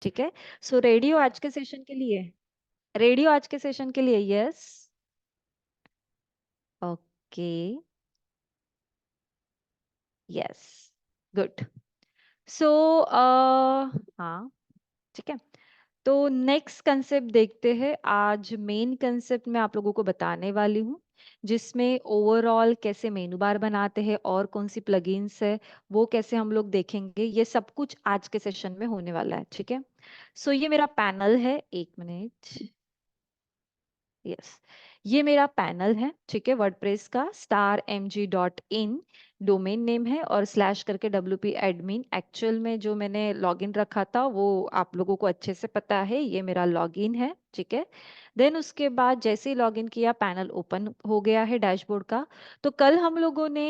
ठीक है। सो रेडियो आज के सेशन के लिए, रेडियो आज के सेशन के लिए yes. Okay, yes, good. So हाँ, ठीक है। तो नेक्स्ट कंसेप्ट देखते हैं। आज मेन कंसेप्ट मैं आप लोगों को बताने वाली हूँ, जिसमें ओवरऑल कैसे मेनू बार बनाते हैं और कौन सी प्लगइन्स है वो कैसे हम लोग देखेंगे। ये सब कुछ आज के सेशन में होने वाला है, ठीक है। सो ये मेरा पैनल है, एक मिनट, यस, ये मेरा पैनल है, ठीक है। वर्डप्रेस का starmg.in डोमेन नेम है और स्लैश करके wp admin। एक्चुअल में जो मैंने लॉगिन रखा था वो आप लोगों को अच्छे से पता है, ये मेरा लॉगिन है, ठीक है। देन उसके बाद जैसे ही लॉगिन किया पैनल ओपन हो गया है डैशबोर्ड का। तो कल हम लोगों ने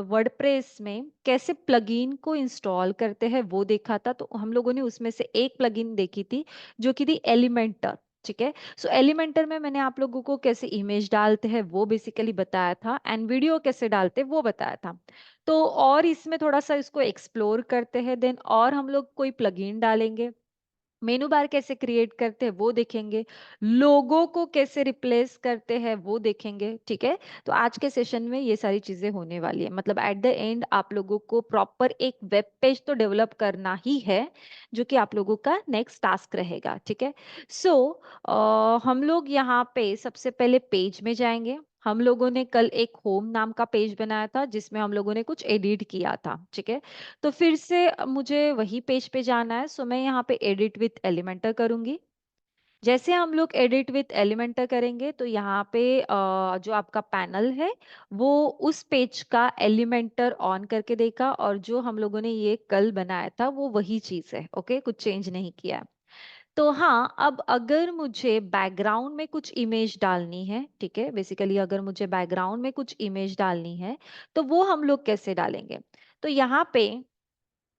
वर्डप्रेस में कैसे प्लगइन को इंस्टॉल करते हैं वो देखा था। तो हम लोगों ने उसमें से एक प्लगइन देखी थी जो कि थी एलिमेंटर, ठीक है। सो एलिमेंटर में मैंने आप लोगों को कैसे इमेज डालते हैं वो बेसिकली बताया था, एंड वीडियो कैसे डालते हैं वो बताया था। तो और इसमें थोड़ा सा इसको एक्सप्लोर करते हैं, देन और हम लोग कोई प्लगइन डालेंगे, मेनू बार कैसे क्रिएट करते हैं वो देखेंगे, लोगो को कैसे रिप्लेस करते हैं वो देखेंगे, ठीक है। तो आज के सेशन में ये सारी चीजें होने वाली है। मतलब एट द एंड आप लोगों को प्रॉपर एक वेब पेज तो डेवलप करना ही है, जो कि आप लोगों का नेक्स्ट टास्क रहेगा, ठीक है। सो हम लोग यहाँ पे सबसे पहले पेज में जाएंगे। हम लोगों ने कल एक होम नाम का पेज बनाया था जिसमें हम लोगों ने कुछ एडिट किया था, ठीक है। तो फिर से मुझे वही पेज पे जाना है, सो मैं यहाँ पे एडिट विथ एलिमेंटर करूंगी। जैसे हम लोग एडिट विथ एलिमेंटर करेंगे तो यहाँ पे जो आपका पैनल है वो उस पेज का एलिमेंटर ऑन करके देगा, और जो हम लोगों ने ये कल बनाया था वो वही चीज है, ओके, कुछ चेंज नहीं किया है। तो हाँ, अब अगर मुझे बैकग्राउंड में कुछ इमेज डालनी है, ठीक है, बेसिकली अगर मुझे बैकग्राउंड में कुछ इमेज डालनी है तो वो हम लोग कैसे डालेंगे। तो यहाँ पे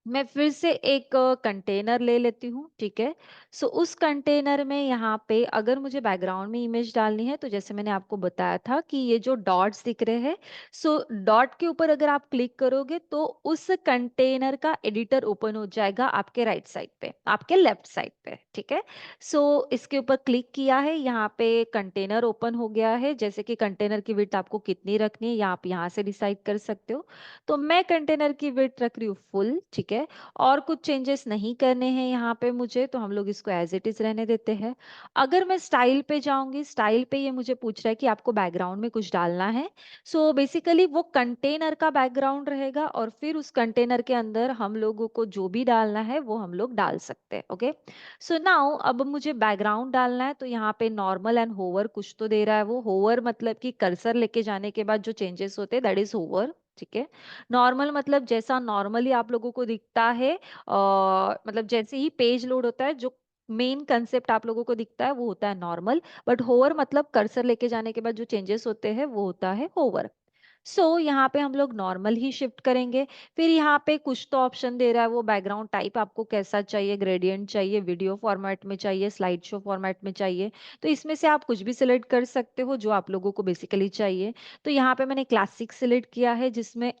मैं फिर से एक कंटेनर ले लेती हूँ, ठीक है। सो उस कंटेनर में यहाँ पे अगर मुझे बैकग्राउंड में इमेज डालनी है तो जैसे मैंने आपको बताया था कि ये जो डॉट्स दिख रहे हैं, सो डॉट के ऊपर अगर आप क्लिक करोगे तो उस कंटेनर का एडिटर ओपन हो जाएगा आपके राइट साइड पे, आपके लेफ्ट साइड पे, ठीक है। सो इसके ऊपर क्लिक किया है, यहाँ पे कंटेनर ओपन हो गया है। जैसे कि कंटेनर की विड्थ आपको कितनी रखनी है या आप यहाँ से डिसाइड कर सकते हो। तो मैं कंटेनर की विड्थ रख रही हूँ फुल, ठीक है। और कुछ चेंजेस नहीं करने हैं यहाँ पे मुझे, तो हम लोग इसको एज इट इज रहने देते हैं। अगर मैं स्टाइल पे जाऊंगी, स्टाइल पे ये मुझे पूछ रहा है कि आपको बैकग्राउंड में कुछ डालना है। सो बेसिकली वो कंटेनर का बैकग्राउंड रहेगा और फिर उस कंटेनर के अंदर हम लोगों को जो भी डालना है वो हम लोग डाल सकते हैं, ओके। सो नाउ अब मुझे बैकग्राउंड डालना है, तो यहाँ पे नॉर्मल एंड होवर कुछ तो दे रहा है। वो होवर मतलब कि कर्सर लेके जाने के बाद जो चेंजेस होते हैं दैट इज होवर, ठीक है। नॉर्मल मतलब जैसा नॉर्मली आप लोगों को दिखता है, मतलब जैसे ही पेज लोड होता है जो मेन कंसेप्ट आप लोगों को दिखता है वो होता है नॉर्मल। बट होवर मतलब कर्सर लेके जाने के बाद जो चेंजेस होते हैं वो होता है होवर। सो यहाँ पे हम लोग नॉर्मल ही शिफ्ट करेंगे। फिर यहाँ पे कुछ तो ऑप्शन दे रहा है, वो बैकग्राउंड टाइप आपको कैसा चाहिए, ग्रेडियंट चाहिए, वीडियो फॉर्मेट में चाहिए, स्लाइड शो फॉर्मेट में चाहिए। तो इसमें से आप कुछ भी सिलेक्ट कर सकते हो जो आप लोगों को बेसिकली चाहिए। तो यहाँ पे मैंने क्लासिक सिलेक्ट किया है, जिसमें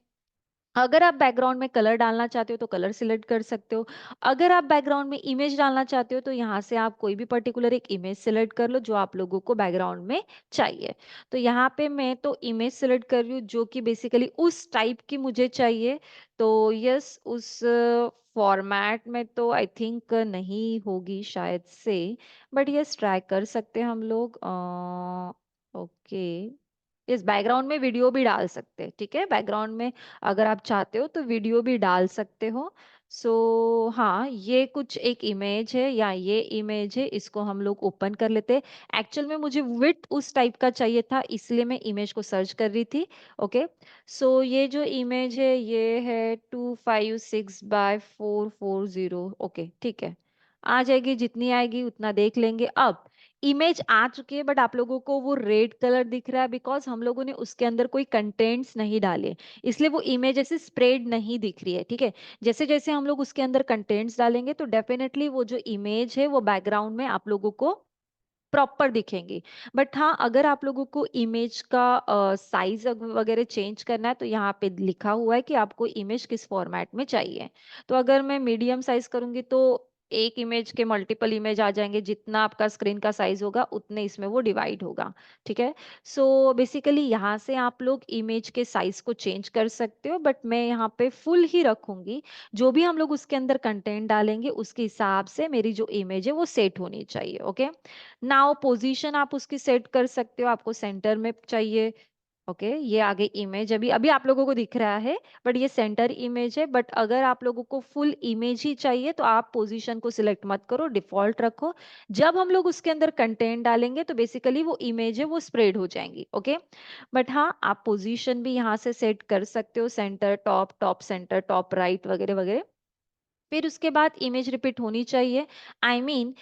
अगर आप बैकग्राउंड में कलर डालना चाहते हो तो कलर सिलेक्ट कर सकते हो। अगर आप बैकग्राउंड में इमेज डालना चाहते हो तो यहाँ से आप कोई भी पर्टिकुलर एक इमेज सिलेक्ट कर लो जो आप लोगों को बैकग्राउंड में चाहिए। तो यहाँ पे मैं तो इमेज सिलेक्ट कर रही हूँ जो कि बेसिकली उस टाइप की मुझे चाहिए। तो यस, उस फॉर्मेट में तो आई थिंक नहीं होगी शायद से, बट यस ट्राई कर सकते हैं हम लोग। ओके, इस बैकग्राउंड में वीडियो भी डाल सकते हैं, ठीक है। बैकग्राउंड में अगर आप चाहते हो तो वीडियो भी डाल सकते हो। सो हाँ, ये कुछ एक इमेज है या ये इमेज है, इसको हम लोग ओपन कर लेते हैं। एक्चुअल में मुझे विड्थ उस टाइप का चाहिए था इसलिए मैं इमेज को सर्च कर रही थी, ओके। सो ये जो इमेज है ये है 256 by 440, ओके, ठीक है। आ जाएगी, जितनी आएगी उतना देख लेंगे। अब इमेज आ चुकी है बट आप लोगों को वो रेड कलर दिख रहा है बिकॉज हम लोगों ने उसके अंदर कोई कंटेंट्स नहीं डाले, इसलिए वो इमेज ऐसे स्प्रेड नहीं दिख रही है, ठीक है। जैसे जैसे हम लोग उसके अंदर कंटेंट्स डालेंगे तो डेफिनेटली वो जो इमेज है वो बैकग्राउंड में आप लोगों को प्रॉपर दिखेंगी। बट हाँ, अगर आप लोगों को इमेज का साइज वगैरह चेंज करना है तो यहाँ पे लिखा हुआ है कि आपको इमेज किस फॉर्मेट में चाहिए। तो अगर मैं मीडियम साइज करूंगी तो एक इमेज के मल्टीपल इमेज आ जाएंगे, जितना आपका स्क्रीन का साइज होगा उतने इसमें वो डिवाइड होगा। ठीक है। सो बेसिकली यहाँ से आप लोग इमेज के साइज को चेंज कर सकते हो, बट मैं यहाँ पे फुल ही रखूंगी। जो भी हम लोग उसके अंदर कंटेंट डालेंगे उसके हिसाब से मेरी जो इमेज है वो सेट होनी चाहिए। ओके। नाउ पोजीशन आप उसकी सेट कर सकते हो, आपको सेंटर में चाहिए। ओके, ये आगे इमेज अभी अभी आप लोगों को दिख रहा है, बट ये सेंटर इमेज है। बट अगर आप लोगों को फुल इमेज ही चाहिए तो आप पोजीशन को सिलेक्ट मत करो, डिफॉल्ट रखो। जब हम लोग उसके अंदर कंटेंट डालेंगे तो बेसिकली वो इमेज है वो स्प्रेड हो जाएंगी। ओके। बट हाँ, आप पोजीशन भी यहाँ से सेट कर सकते हो, centre, top, top centre, top right वगैरह वगैरह। फिर उसके बाद इमेज रिपीट होनी चाहिए। आई मीन,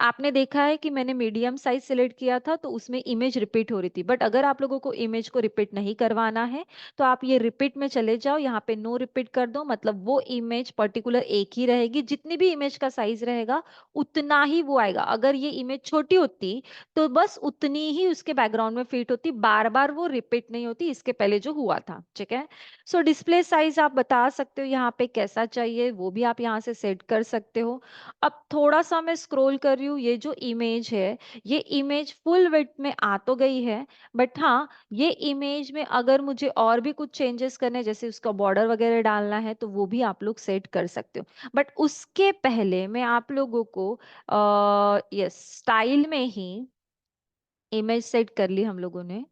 आपने देखा है कि मैंने मीडियम साइज सिलेक्ट किया था तो उसमें इमेज रिपीट हो रही थी, बट अगर आप लोगों को इमेज को रिपीट नहीं करवाना है तो आप ये रिपीट में चले जाओ, यहाँ पे नो रिपीट कर दो, मतलब वो इमेज पर्टिकुलर एक ही रहेगी, जितनी भी इमेज का साइज रहेगा उतना ही वो आएगा। अगर ये इमेज छोटी होती तो बस उतनी ही उसके बैकग्राउंड में फिट होती, बार बार वो रिपीट नहीं होती, इसके पहले जो हुआ था। ठीक है। सो डिस्प्ले साइज आप बता सकते हो यहाँ पे कैसा चाहिए, वो भी आप यहाँ से सेट कर सकते हो। अब थोड़ा सा मैं स्क्रॉल कर रही हूँ, ये जो इमेज है ये इमेज फुल विड्थ में आ तो गई है, बट हाँ, ये इमेज में अगर मुझे और भी कुछ चेंजेस करने, जैसे उसका बॉर्डर वगैरह डालना है, तो वो भी आप लोग सेट कर सकते हो। बट उसके पहले मैं आप लोगों को यस, स्टाइल में ही इमेज सेट कर ली हम लोगों ने।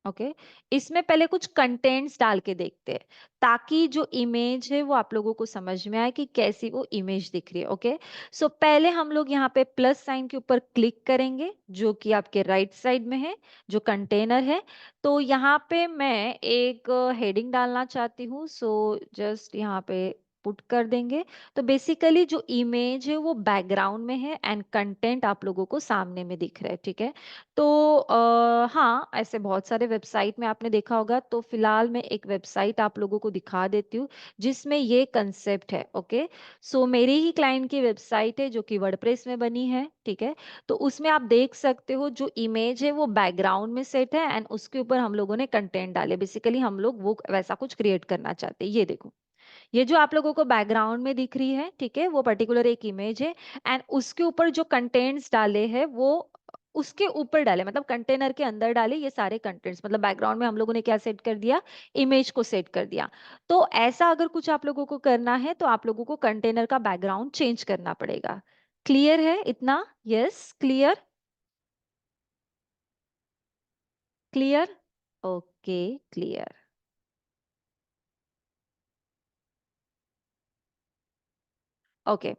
ओके। इसमें पहले कुछ कंटेंट्स डाल के देखते हैं, ताकि जो इमेज है वो आप लोगों को समझ में आए कि कैसी वो इमेज दिख रही है। ओके। सो पहले हम लोग यहाँ पे प्लस साइन के ऊपर क्लिक करेंगे, जो कि आपके राइट साइड में है, जो कंटेनर है। तो यहाँ पे मैं एक हेडिंग डालना चाहती हूँ, सो जस्ट यहाँ पे पुट कर देंगे। तो बेसिकली जो इमेज है वो बैकग्राउंड में है एंड कंटेंट आप लोगों को सामने में दिख रहा है। ठीक है। तो हाँ, ऐसे बहुत सारे वेबसाइट में आपने देखा होगा, तो फिलहाल मैं एक वेबसाइट आप लोगों को दिखा देती हूँ जिसमें ये कंसेप्ट है। ओके। सो मेरे ही क्लाइंट की वेबसाइट है जो कि वर्डप्रेस में बनी है। ठीक है। तो उसमें आप देख सकते हो जो इमेज है वो बैकग्राउंड में सेट है एंड उसके ऊपर हम लोगों ने कंटेंट डाले, बेसिकली हम लोग वो वैसा कुछ क्रिएट करना चाहते हैं। ये देखो, ये जो आप लोगों को बैकग्राउंड में दिख रही है, ठीक है, वो पर्टिकुलर एक इमेज है एंड उसके ऊपर जो कंटेंट्स डाले हैं वो उसके ऊपर डाले, मतलब कंटेनर के अंदर डाले ये सारे कंटेंट्स, मतलब बैकग्राउंड में हम लोगों ने क्या सेट कर दिया, इमेज को सेट कर दिया। तो ऐसा अगर कुछ आप लोगों को करना है तो आप लोगों को कंटेनर का बैकग्राउंड चेंज करना पड़ेगा। क्लियर है इतना? Yes, clear, clear. Okay, clear. Okay.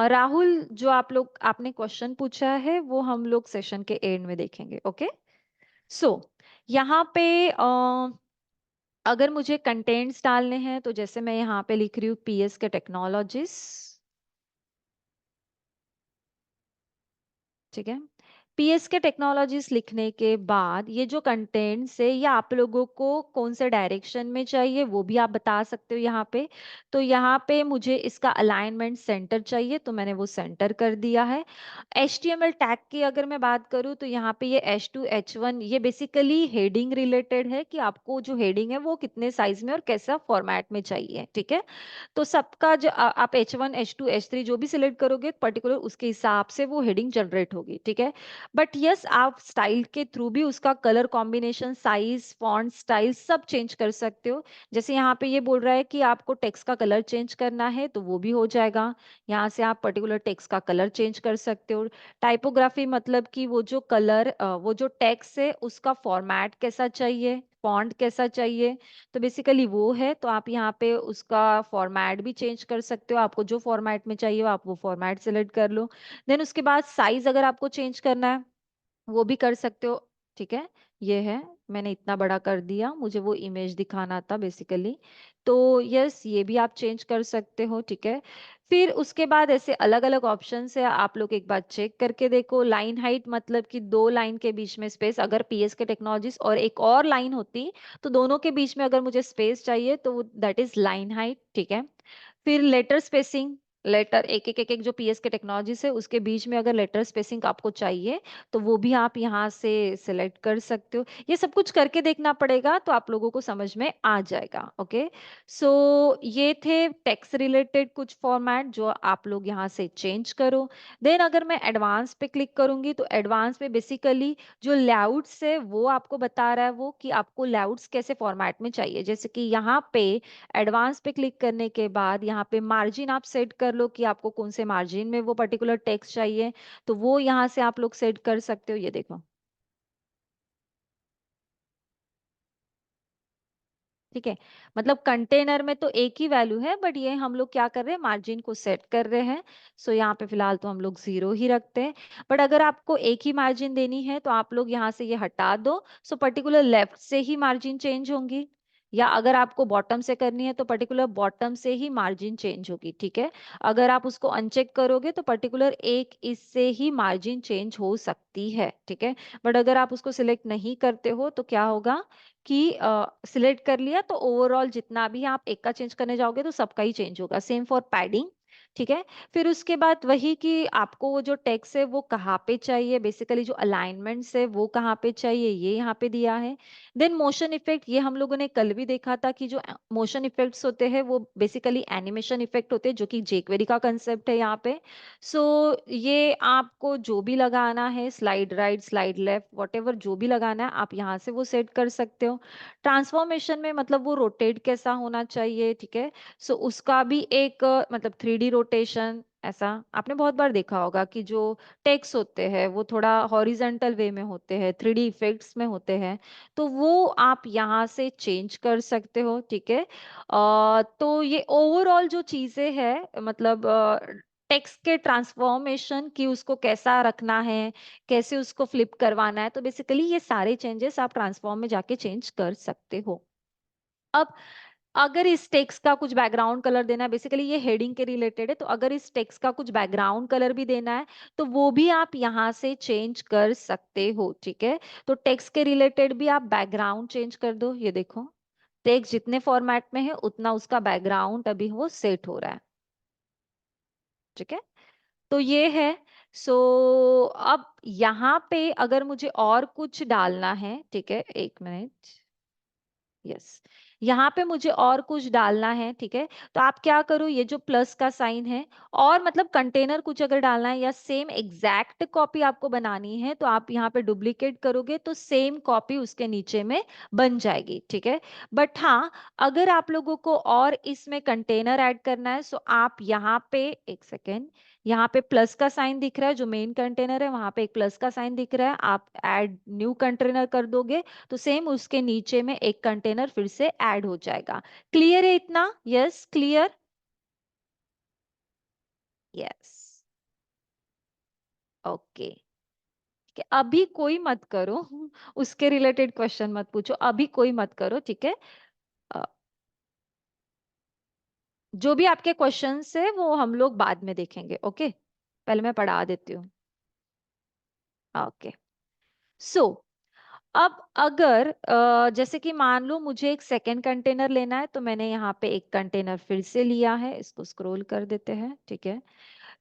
Rahul, जो आप लोग आपने क्वेश्चन पूछा है वो हम लोग सेशन के एंड में देखेंगे। ओके। सो यहाँ पे अगर मुझे कंटेंट्स डालने हैं तो जैसे मैं यहाँ पे लिख रही हूँ पीएस के टेक्नोलॉजीज। ठीक है। पीएस के टेक्नोलॉजीज लिखने के बाद ये जो कंटेंट्स है ये आप लोगों को कौन से डायरेक्शन में चाहिए वो भी आप बता सकते हो यहाँ पे। तो यहाँ पे मुझे इसका अलाइनमेंट सेंटर चाहिए, तो मैंने वो सेंटर कर दिया है। HTML टैग की अगर मैं बात करूँ तो यहाँ पे ये H2 H1 ये बेसिकली हेडिंग रिलेटेड है, कि आपको जो हेडिंग है वो कितने साइज में और कैसा फॉर्मेट में चाहिए। ठीक है। तो सबका जो आप H1 H2 H3 जो भी सिलेक्ट करोगे पर्टिकुलर उसके हिसाब से वो हेडिंग जनरेट होगी। ठीक है। बट यस, आप स्टाइल के थ्रू भी उसका colour combination, size, font style सब चेंज कर सकते हो। जैसे यहाँ पे ये बोल रहा है कि आपको टेक्स्ट का कलर चेंज करना है तो वो भी हो जाएगा। यहाँ से आप पर्टिकुलर टेक्स्ट का कलर चेंज कर सकते हो। टाइपोग्राफी मतलब कि वो जो कलर, वो जो टेक्स्ट है उसका फॉर्मेट कैसा चाहिए, फॉन्ट कैसा चाहिए, तो बेसिकली वो है। तो आप यहाँ पे उसका फॉर्मेट भी चेंज कर सकते हो, आपको जो फॉर्मेट में चाहिए हो आप वो फॉर्मेट सेलेक्ट कर लो। देन उसके बाद साइज अगर आपको चेंज करना है वो भी कर सकते हो। ठीक है। ये है, मैंने इतना बड़ा कर दिया, मुझे वो इमेज दिखाना था बेसिकली। तो यस, ये भी आप चेंज कर सकते हो। ठीक है। फिर उसके बाद ऐसे अलग अलग ऑप्शन है, आप लोग एक बार चेक करके देखो। लाइन हाइट मतलब कि दो लाइन के बीच में स्पेस, अगर पीएस के टेक्नोलॉजीज और एक और लाइन होती तो दोनों के बीच में अगर मुझे स्पेस चाहिए तो दैट इज लाइन हाइट। ठीक है। फिर लेटर स्पेसिंग, लेटर एक एक जो पीएस के टेक्नोलॉजी से उसके बीच में अगर लेटर स्पेसिंग आपको चाहिए तो वो भी आप यहाँ से सिलेक्ट कर सकते हो। ये सब कुछ करके देखना पड़ेगा तो आप लोगों को समझ में आ जाएगा। ओके, सो ये थे टेक्स्ट रिलेटेड कुछ फॉर्मेट जो आप लोग यहाँ से चेंज करो। देन अगर मैं एडवांस पे क्लिक करूंगी तो एडवांस पे बेसिकली जो लेआउट्स है वो आपको बता रहा है वो कि आपको लेआउट्स कैसे फॉर्मेट में चाहिए। जैसे कि यहाँ पे एडवांस पे क्लिक करने के बाद यहाँ पे मार्जिन आप सेट कर लो कि आपको कौन से मार्जिन में वो पर्टिकुलर टेक्स्ट चाहिए, तो वो यहाँ से आप लोग सेट कर सकते हो। ये देखो, ठीक है, मतलब कंटेनर में तो एक ही वैल्यू है बट ये हम लोग क्या कर रहे हैं, मार्जिन को सेट कर रहे हैं। सो यहाँ पे फिलहाल तो हम लोग 0 ही रखते हैं। बट अगर आपको एक ही मार्जिन देनी है तो आप लोग यहाँ से ये हटा दो। सो पर्टिकुलर लेफ्ट से ही मार्जिन चेंज होंगी, या अगर आपको बॉटम से करनी है तो पर्टिकुलर बॉटम से ही मार्जिन चेंज होगी। ठीक है, अगर आप उसको अनचेक करोगे तो पर्टिकुलर एक इससे ही मार्जिन चेंज हो सकती है। ठीक है, बट अगर आप उसको सिलेक्ट नहीं करते हो तो क्या होगा कि सिलेक्ट कर लिया तो ओवरऑल जितना भी आप एक का चेंज करने जाओगे तो सबका ही चेंज होगा। Same for padding. ठीक है, फिर उसके बाद वही कि आपको वो जो टेक्स्ट है वो कहाँ पे चाहिए, बेसिकली जो अलाइनमेंट्स है वो कहाँ पे चाहिए, ये यहाँ पे दिया है। देन मोशन इफेक्ट, ये हम लोगों ने कल भी देखा था कि जो मोशन इफेक्ट्स होते हैं वो बेसिकली एनिमेशन इफेक्ट होते हैं, जो कि जेक्वेरी का कंसेप्ट है यहाँ पे। सो ये आपको जो भी लगाना है, slide right slide left what जो भी लगाना है आप यहाँ से वो सेट कर सकते हो। ट्रांसफॉर्मेशन में मतलब वो रोटेट कैसा होना चाहिए। ठीक है, सो उसका भी एक मतलब 3D रोटेशन, ऐसा आपने बहुत बार देखा होगा कि जो टेक्स्ट होते हैं वो थोड़ा हॉरिजेंटल वे में होते हैं, 3D इफेक्ट्स में होते हैं, तो वो आप यहाँ से चेंज कर सकते हो। ठीक है, तो ये ओवरऑल जो चीजें हैं मतलब टेक्स्ट के ट्रांसफॉर्मेशन की, उसको कैसा रखना है, कैसे उसको फ्लिप करवाना है, तो बेसिकली ये सारे चेंजेस आप ट्रांसफॉर्म में जाके चेंज कर सकते हो। अब अगर इस टेक्स्ट का कुछ बैकग्राउंड कलर देना है, बेसिकली ये हेडिंग के रिलेटेड है, तो अगर इस टेक्स्ट का कुछ बैकग्राउंड कलर भी देना है तो वो भी आप यहाँ से चेंज कर सकते हो। ठीक है, तो टेक्स्ट के रिलेटेड भी आप बैकग्राउंड चेंज कर दो। ये देखो, टेक्स्ट जितने फॉर्मेट में है उतना उसका बैकग्राउंड अभी वो सेट हो रहा है। ठीक है, तो ये है। सो अब यहाँ पे अगर मुझे और कुछ डालना है, ठीक है, एक मिनट, यस, यहाँ पे मुझे और कुछ डालना है। ठीक है, तो आप क्या करो, ये जो प्लस का साइन है और मतलब कंटेनर कुछ अगर डालना है या सेम एग्जैक्ट कॉपी आपको बनानी है तो आप यहाँ पे डुप्लीकेट करोगे तो सेम कॉपी उसके नीचे में बन जाएगी। ठीक है, बट हाँ, अगर आप लोगों को और इसमें कंटेनर ऐड करना है तो आप यहाँ पे एक सेकेंड, यहाँ पे प्लस का साइन दिख रहा है, जो मेन कंटेनर है वहां पे एक प्लस का साइन दिख रहा है, आप ऐड न्यू कंटेनर कर दोगे तो सेम उसके नीचे में एक कंटेनर फिर से ऐड हो जाएगा। क्लियर है इतना? Yes, clear, yes, okay. ठीक है, अभी कोई मत करो उसके रिलेटेड क्वेश्चन मत पूछो, अभी कोई मत करो। ठीक है, अ, जो भी आपके क्वेश्चंस है वो हम लोग बाद में देखेंगे। ओके, पहले मैं पढ़ा देती हूँ। ओके, सो अब अगर जैसे कि मान लो मुझे एक सेकेंड कंटेनर लेना है तो मैंने यहाँ पे एक कंटेनर फिर से लिया है, इसको स्क्रॉल कर देते हैं। ठीक है,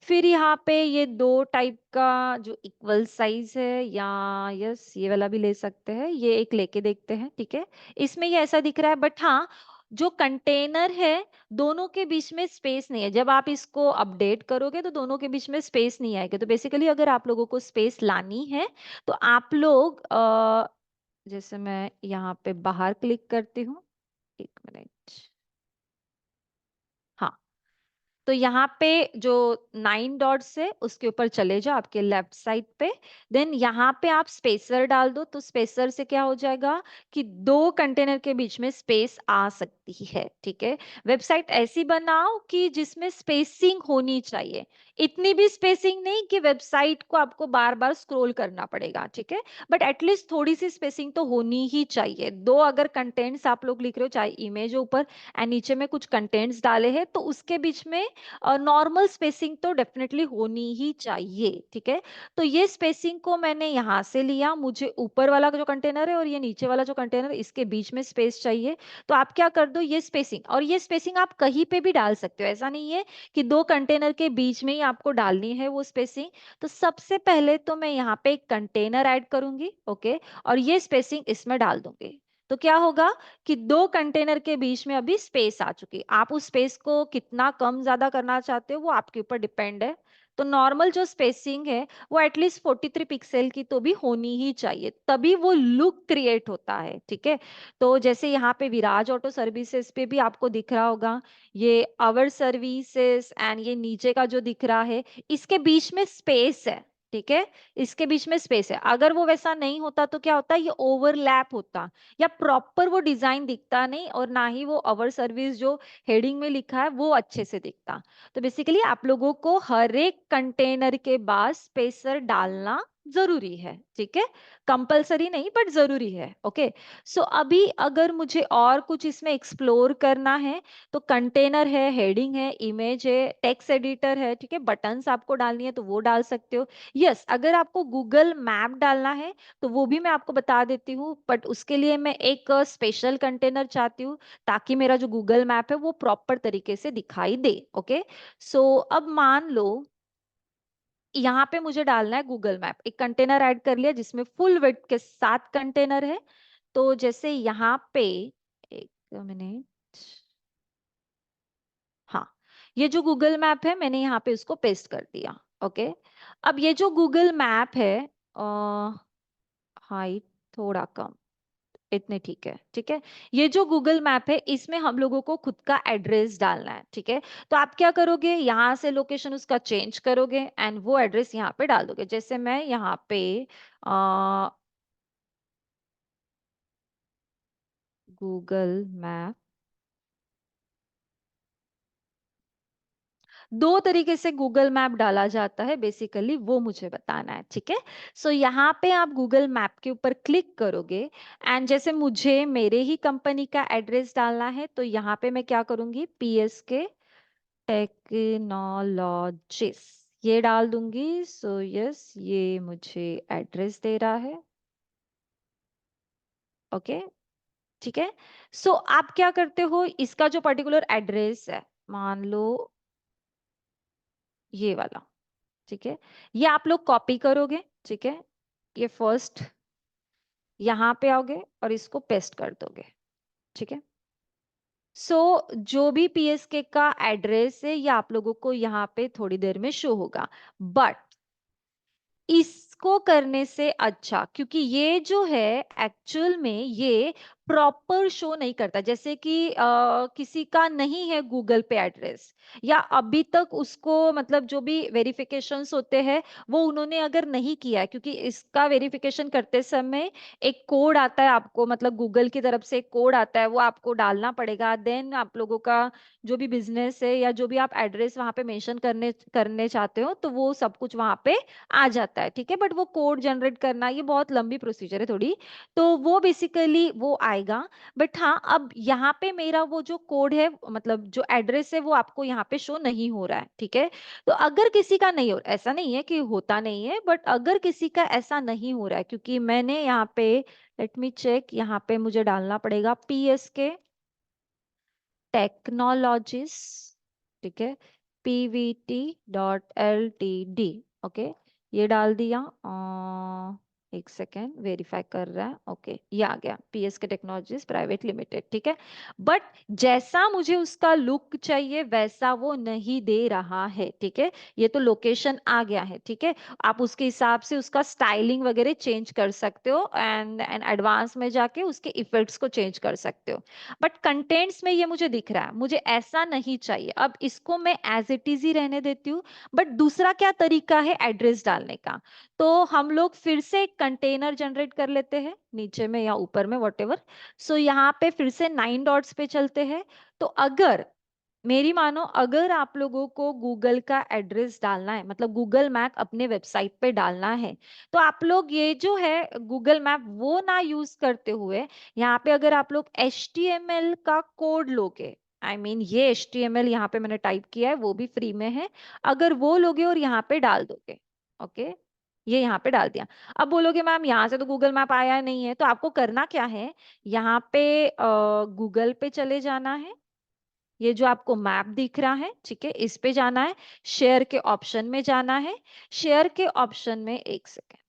फिर यहाँ पे ये दो टाइप का जो इक्वल साइज है, या यस ये वाला भी ले सकते हैं, ये एक लेके देखते हैं। ठीक है, इसमें ये ऐसा दिख रहा है बट हाँ, जो कंटेनर है दोनों के बीच में स्पेस नहीं है। जब आप इसको अपडेट करोगे तो दोनों के बीच में स्पेस नहीं आएगा। तो बेसिकली अगर आप लोगों को स्पेस लानी है तो आप लोग जैसे मैं यहाँ पे बाहर क्लिक करती हूँ, एक मिनट, हाँ, तो यहाँ पे जो 9 डॉट्स है उसके ऊपर चले जाओ आपके लेफ्ट साइड पे। देन यहाँ पे आप स्पेसर डाल दो तो स्पेसर से क्या हो जाएगा कि दो कंटेनर के बीच में स्पेस आ सकती है। ठीक है, वेबसाइट ऐसी बनाओ कि जिसमें स्पेसिंग होनी चाहिए, इतनी भी स्पेसिंग नहीं कि वेबसाइट को आपको बार बार स्क्रॉल करना पड़ेगा। ठीक है, बट एटलीस्ट थोड़ी सी स्पेसिंग तो होनी ही चाहिए। दो अगर कंटेंट्स आप लोग लिख रहे हो, चाहे इमेज ऊपर एंड नीचे में कुछ कंटेंट्स डाले हैं, तो उसके बीच में नॉर्मल स्पेसिंग तो डेफिनेटली होनी ही चाहिए, ठीक है। तो ये स्पेसिंग को मैंने यहाँ से लिया, मुझे ऊपर वाला जो कंटेनर है और ये नीचे वाला जो कंटेनर है इसके बीच में स्पेस चाहिए। तो आप क्या कर दो, ये स्पेसिंग, और ये स्पेसिंग आप कहीं पे भी डाल सकते हो, ऐसा नहीं है कि दो कंटेनर के बीच में ही आपको डालनी है वो स्पेसिंग। तो सबसे पहले तो मैं यहाँ पे एक कंटेनर ऐड करूंगी, ओके, और ये स्पेसिंग इसमें डाल दूंगी। तो क्या होगा कि दो कंटेनर के बीच में अभी स्पेस आ चुकी। आप उस स्पेस को कितना कम ज्यादा करना चाहते हो वो आपके ऊपर डिपेंड है। तो नॉर्मल जो स्पेसिंग है वो एटलीस्ट 43 पिक्सल की तो भी होनी ही चाहिए, तभी वो लुक क्रिएट होता है, ठीक है। तो जैसे यहाँ पे विराज ऑटो सर्विसेज पे भी आपको दिख रहा होगा, ये आवर सर्विसेज एंड ये नीचे का जो दिख रहा है, इसके बीच में स्पेस है, ठीक है। इसके बीच में स्पेस है, अगर वो वैसा नहीं होता तो क्या होता, ये ओवरलैप होता या प्रॉपर वो डिजाइन दिखता नहीं, और ना ही वो अवर सर्विस जो हेडिंग में लिखा है वो अच्छे से दिखता। तो बेसिकली आप लोगों को हर एक कंटेनर के बाद स्पेसर डालना जरूरी है, ठीक है। कंपलसरी नहीं बट जरूरी है, ओके। सो अभी अगर मुझे और कुछ इसमें एक्सप्लोर करना है, तो कंटेनर है, हेडिंग है, इमेज है, टेक्स्ट एडिटर है, ठीक है। बटन्स आपको डालनी है तो वो डाल सकते हो। यस, अगर आपको गूगल मैप डालना है तो वो भी मैं आपको बता देती हूँ, बट उसके लिए मैं एक स्पेशल कंटेनर चाहती हूँ ताकि मेरा जो गूगल मैप है वो प्रॉपर तरीके से दिखाई दे, ओके। सो अब मान लो यहाँ पे मुझे डालना है गूगल मैप, एक कंटेनर ऐड कर लिया जिसमें फुल विड्थ के 7 कंटेनर है। तो जैसे यहाँ पे, एक मिनट, हाँ, ये जो गूगल मैप है मैंने यहाँ पे उसको पेस्ट कर दिया, ओके। अब ये जो गूगल मैप है, हाइट थोड़ा कम, इतने ठीक है, ठीक है। ये जो गूगल मैप है इसमें हम लोगों को खुद का एड्रेस डालना है, ठीक है। तो आप क्या करोगे, यहाँ से लोकेशन उसका चेंज करोगे एंड वो एड्रेस यहाँ पे डाल दोगे। जैसे मैं यहाँ पे गूगल मैप, दो तरीके से गूगल मैप डाला जाता है बेसिकली, वो मुझे बताना है, ठीक है। सो यहाँ पे आप गूगल मैप के ऊपर क्लिक करोगे एंड जैसे मुझे मेरे ही कंपनी का एड्रेस डालना है तो यहाँ पे मैं क्या करूंगी, PSK टेक्नोलॉजिस ये डाल दूंगी। सो यस, ये मुझे एड्रेस दे रहा है, ओके, ठीक है। सो आप क्या करते हो, इसका जो पर्टिकुलर एड्रेस है, मान लो ये वाला, ठीक है, ये आप लोग कॉपी करोगे, ठीक है। ये फर्स्ट यहाँ पे आओगे और इसको पेस्ट कर दोगे, ठीक है। सो जो भी PSK का एड्रेस है ये आप लोगों को यहाँ पे थोड़ी देर में शो होगा, बट इसको करने से अच्छा, क्योंकि ये जो है एक्चुअल में ये प्रॉपर शो नहीं करता, जैसे कि किसी का नहीं है गूगल पे एड्रेस, या अभी तक उसको मतलब जो भी वेरिफिकेशंस होते हैं वो उन्होंने अगर नहीं किया है, क्योंकि इसका वेरिफिकेशन करते समय एक कोड आता है आपको, मतलब गूगल की तरफ से एक कोड आता है वो आपको डालना पड़ेगा, देन आप लोगों का जो भी बिजनेस है या जो भी आप एड्रेस वहां पे मेंशन करने करने चाहते हो तो वो सब कुछ वहां पे आ जाता है, ठीक है। बट वो कोड जनरेट करना ये बहुत लंबी प्रोसीजर है थोड़ी, तो वो बेसिकली वो आएगा। बट हाँ, अब यहाँ पे मेरा वो जो कोड है, मतलब जो एड्रेस है वो आपको यहाँ पे शो नहीं हो रहा है, ठीक है। तो अगर किसी का नहीं हो, ऐसा नहीं है कि होता नहीं है, बट अगर किसी का ऐसा नहीं हो रहा है, क्योंकि मैंने यहाँ पे, लेट मी चेक, यहाँ पे मुझे डालना पड़ेगा PSK टेक्नोलॉजिस, ठीक है, PVT.LTD, ओके, ये डाल दिया। एक सेकेंड, वेरीफाई कर रहा है, ओके, ये आ गया, PSK टेक्नोलॉजीज प्राइवेट लिमिटेड, ठीक है। बट जैसा मुझे उसका लुक चाहिए वैसा वो नहीं दे रहा है, ठीक है। ये तो लोकेशन आ गया है, ठीक है। आप उसके हिसाब से उसका स्टाइलिंग वगैरह चेंज कर सकते हो एंड एडवांस में जाके उसके इफेक्ट्स को चेंज कर सकते हो। बट कंटेंट्स में ये मुझे दिख रहा है, मुझे ऐसा नहीं चाहिए, अब इसको मैं एज इट इज ही रहने देती हूँ। बट दूसरा क्या तरीका है एड्रेस डालने का, तो हम लोग फिर से एक कंटेनर जनरेट कर लेते हैं नीचे में या ऊपर में, वॉट एवर। सो यहाँ पे फिर से 9 डॉट्स पे चलते हैं। तो अगर मेरी मानो, अगर आप लोगों को गूगल का एड्रेस डालना है, मतलब गूगल मैप अपने वेबसाइट पे डालना है, तो आप लोग ये जो है गूगल मैप वो ना यूज करते हुए यहाँ पे अगर आप लोग HTML का कोड लोगे आई मीन ये HTML यहाँ पे मैंने टाइप किया है, वो भी फ्री में है। अगर वो लोगे और यहाँ पे डाल दोगे, ओके, ये यहाँ पे डाल दिया। अब बोलोगे मैम यहाँ से तो गूगल मैप आया नहीं है, तो आपको करना क्या है, यहाँ पे गूगल पे चले जाना है, ये जो आपको मैप दिख रहा है, ठीक है, इस पे जाना है, शेयर के ऑप्शन में जाना है, शेयर के ऑप्शन में, एक सेकेंड,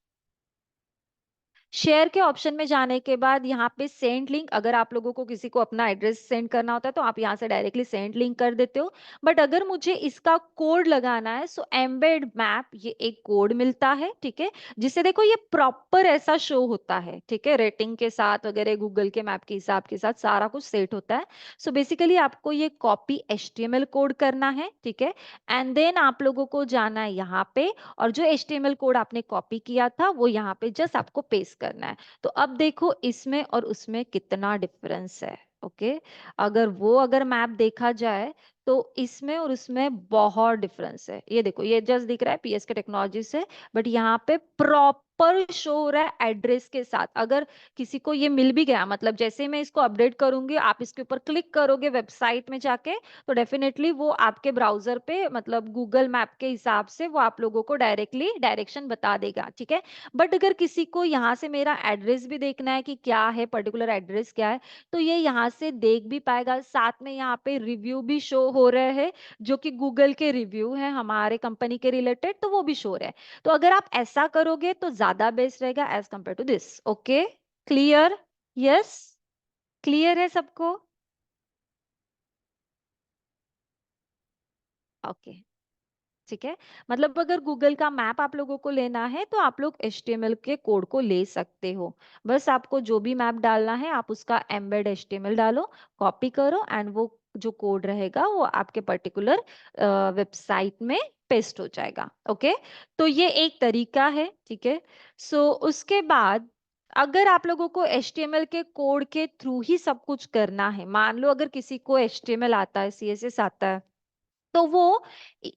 शेयर के ऑप्शन में जाने के बाद यहाँ पे सेंड लिंक, अगर आप लोगों को किसी को अपना एड्रेस सेंड करना होता है तो आप यहाँ से डायरेक्टली सेंड लिंक कर देते हो। बट अगर मुझे इसका कोड लगाना है, सो एम्बेड मैप, ये एक कोड मिलता है, ठीक है, जिससे देखो ये प्रॉपर ऐसा शो होता है, ठीक है, रेटिंग के साथ वगैरह, गूगल के मैप के हिसाब के साथ सारा कुछ सेट होता है। सो बेसिकली आपको ये कॉपी HTML कोड करना है, ठीक है, एंड देन आप लोगों को जाना है यहाँ पे, और जो HTML कोड आपने कॉपी किया था वो यहाँ पे जस्ट आपको पेस्ट करना है। तो अब देखो इसमें और उसमें कितना डिफरेंस है, ओके, अगर मैप देखा जाए तो इसमें और उसमें बहुत डिफरेंस है। ये देखो, ये जस्ट दिख रहा है PSK टेक्नोलॉजी से, बट यहाँ पे प्रॉपर शो हो रहा है एड्रेस के साथ। अगर किसी को ये मिल भी गया, मतलब जैसे ही मैं इसको अपडेट करूंगी, आप इसके ऊपर क्लिक करोगे वेबसाइट में जाके, तो डेफिनेटली वो आपके ब्राउजर पे, मतलब गूगल मैप के हिसाब से वो आप लोगों को डायरेक्टली डायरेक्शन बता देगा, ठीक है। बट अगर किसी को यहाँ से मेरा एड्रेस भी देखना है कि क्या है, पर्टिकुलर एड्रेस क्या है, तो ये यहाँ से देख भी पाएगा। साथ में यहाँ पे रिव्यू भी शो हो रहे हैं, जो कि गूगल के रिव्यू है हमारे कंपनी के रिलेटेड, तो वो भी शो रहे हैं। तो अगर आप ऐसा करोगे तो ज्यादा बेस्ट रहेगा as compare to this. Okay, clear? Yes, clear है सबको? ओके, ठीक है। मतलब अगर गूगल का मैप आप लोगों को लेना है तो आप लोग HTML के कोड को ले सकते हो। बस आपको जो भी मैप डालना है आप उसका एम्बेड HTML डालो, कॉपी करो, एंड वो जो कोड रहेगा वो आपके पर्टिकुलर वेबसाइट में पेस्ट हो जाएगा। ओके, तो ये एक तरीका है, ठीक है। सो उसके बाद अगर आप लोगों को HTML के कोड के थ्रू ही सब कुछ करना है, मान लो अगर किसी को HTML आता है, CSS आता है, तो वो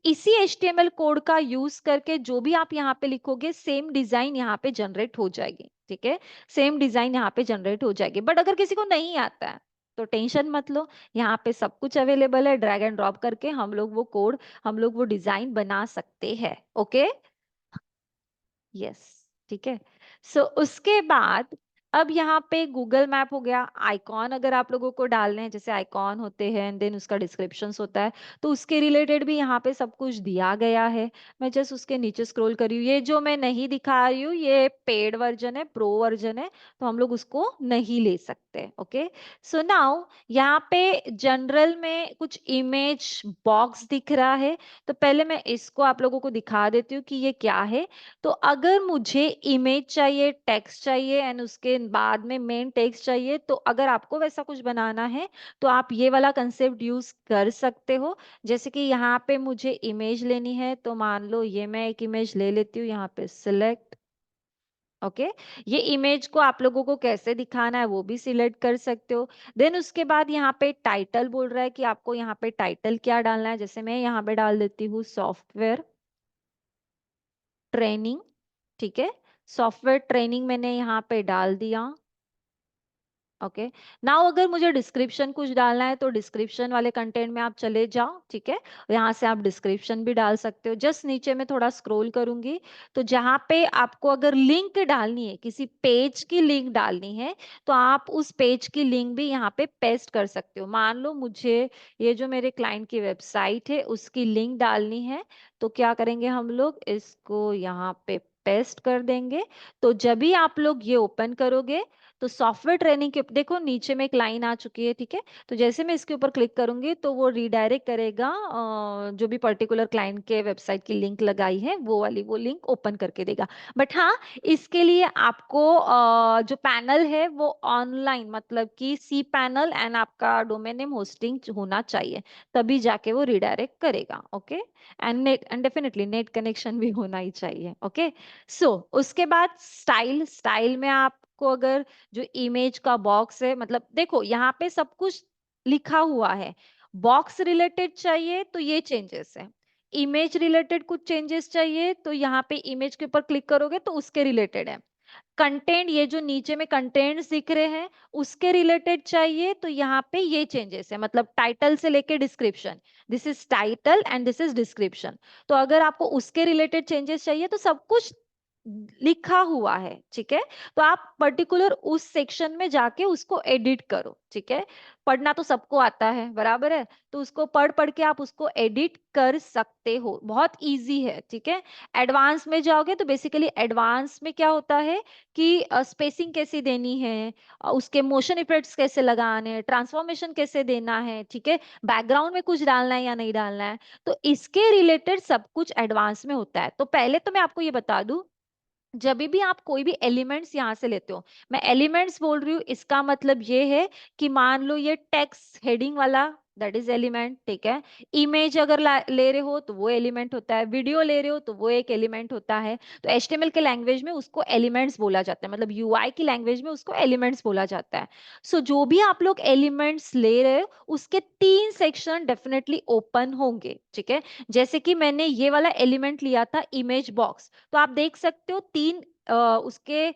इसी HTML कोड का यूज करके जो भी आप यहाँ पे लिखोगे सेम डिजाइन यहाँ पे जनरेट हो जाएगी, ठीक है, सेम डिजाइन यहाँ पे जनरेट हो जाएगी। बट अगर किसी को नहीं आता है तो टेंशन मत लो, यहाँ पे सब कुछ अवेलेबल है, ड्रैग एंड ड्रॉप करके हम लोग वो डिजाइन बना सकते हैं। ओके, यस, ठीक है। सो उसके बाद अब यहाँ पे गूगल मैप हो गया। आइकॉन अगर आप लोगों को डालने हैं, जैसे आइकॉन होते हैं एंड देन उसका डिस्क्रिप्शन होता है, तो उसके रिलेटेड भी यहाँ पे सब कुछ दिया गया है। मैं जस्ट उसके नीचे स्क्रॉल कर रही हूँ, ये जो मैं नहीं दिखा रही हूँ ये पेड वर्जन है, प्रो वर्जन है, तो हम लोग उसको नहीं ले सकते। ओके, सो नाउ यहाँ पे जनरल में कुछ इमेज बॉक्स दिख रहा है, तो पहले मैं इसको आप लोगों को दिखा देती हूँ कि ये क्या है। तो अगर मुझे इमेज चाहिए, टेक्स्ट चाहिए एंड उसके बाद में मेन टेक्स्ट चाहिए, तो अगर आपको वैसा कुछ बनाना है तो आप ये वाला कंसेप्ट यूज कर सकते हो। जैसे कि यहाँ पे मुझे इमेज लेनी है, तो मान लो ये मैं एक इमेज ले लेती हूँ, यहाँ पे सिलेक्ट। ओके, ये इमेज को आप लोगों को कैसे दिखाना है वो भी सिलेक्ट कर सकते हो। देन उसके बाद यहाँ पे टाइटल बोल रहा है कि आपको यहाँ पे टाइटल क्या डालना है, जैसे मैं यहाँ पे डाल देती हूँ सॉफ्टवेयर ट्रेनिंग, ठीक है, सॉफ्टवेयर ट्रेनिंग मैंने यहाँ पे डाल दिया। ओके, नाउ अगर मुझे डिस्क्रिप्शन कुछ डालना है तो डिस्क्रिप्शन वाले कंटेंट में आप चले जाओ, ठीक है, यहाँ से आप डिस्क्रिप्शन भी डाल सकते हो। जस्ट नीचे में थोड़ा स्क्रॉल करूंगी, तो जहाँ पे आपको अगर लिंक डालनी है, किसी पेज की लिंक डालनी है, तो आप उस पेज की लिंक भी यहाँ पे पेस्ट कर सकते हो। मान लो मुझे ये जो मेरे क्लाइंट की वेबसाइट है उसकी लिंक डालनी है, तो क्या करेंगे हम लोग, इसको यहाँ पे पेस्ट कर देंगे। तो जब भी आप लोग ये ओपन करोगे तो सॉफ्टवेयर ट्रेनिंग के देखो नीचे में एक लाइन आ चुकी है, ठीक है, तो जैसे मैं इसके ऊपर क्लिक करूंगी तो वो रिडायरेक्ट करेगा जो भी पर्टिकुलर क्लाइंट के वेबसाइट की लिंक लगाई है वो लिंक ओपन करके देगा। बट हाँ, इसके लिए आपको जो पैनल है वो ऑनलाइन, मतलब कि cPanel एंड आपका डोमेन नेम होस्टिंग होना चाहिए, तभी जाके वो रिडायरेक्ट करेगा। Okay, and definitely net connection भी होना ही चाहिए। ओके, सो उसके बाद स्टाइल में आपको अगर जो इमेज का बॉक्स है, मतलब देखो यहाँ पे सब कुछ लिखा हुआ है। बॉक्स रिलेटेड चाहिए तो ये चेंजेस है, इमेज रिलेटेड कुछ चेंजेस चाहिए तो यहाँ पे इमेज के ऊपर क्लिक करोगे तो उसके रिलेटेड है। कंटेंट, ये जो नीचे में कंटेंट्स दिख रहे हैं उसके रिलेटेड चाहिए तो यहाँ पे ये चेंजेस है, मतलब टाइटल से लेके description, this is title and this is description. तो अगर आपको उसके रिलेटेड चेंजेस चाहिए तो सब कुछ लिखा हुआ है, ठीक है। तो आप पर्टिकुलर उस सेक्शन में जाके उसको एडिट करो, ठीक है। पढ़ना तो सबको आता है, बराबर है, तो उसको पढ़ पढ़ के आप उसको एडिट कर सकते हो, बहुत इजी है, ठीक है। एडवांस में जाओगे तो बेसिकली एडवांस में क्या होता है कि स्पेसिंग कैसी देनी है, उसके मोशन इफेक्ट्स कैसे लगाने हैं, ट्रांसफॉर्मेशन कैसे देना है, ठीक है, बैकग्राउंड में कुछ डालना है या नहीं डालना है, तो इसके रिलेटेड सब कुछ एडवांस में होता है। तो पहले तो मैं आपको ये बता दूं, जब भी आप कोई भी एलिमेंट्स यहां से लेते हो, मैं एलिमेंट्स बोल रही हूँ, इसका मतलब ये है कि मान लो ये टेक्स्ट हेडिंग वाला, दैट इज एलिमेंट, ठीक है। इमेज अगर ले रहे हो तो वो एलिमेंट होता है, वीडियो ले रहे हो तो वो एक एलिमेंट होता है। तो एचटीएमएल के लैंग्वेज में उसको एलिमेंट्स बोला जाता है, मतलब यूआई की लैंग्वेज में उसको एलिमेंट्स बोला जाता है। सो जो भी आप लोग एलिमेंट्स ले रहे हो उसके 3 सेक्शन डेफिनेटली ओपन होंगे, ठीक है। जैसे कि मैंने ये वाला एलिमेंट लिया था इमेज बॉक्स, तो आप देख सकते हो तीन उसके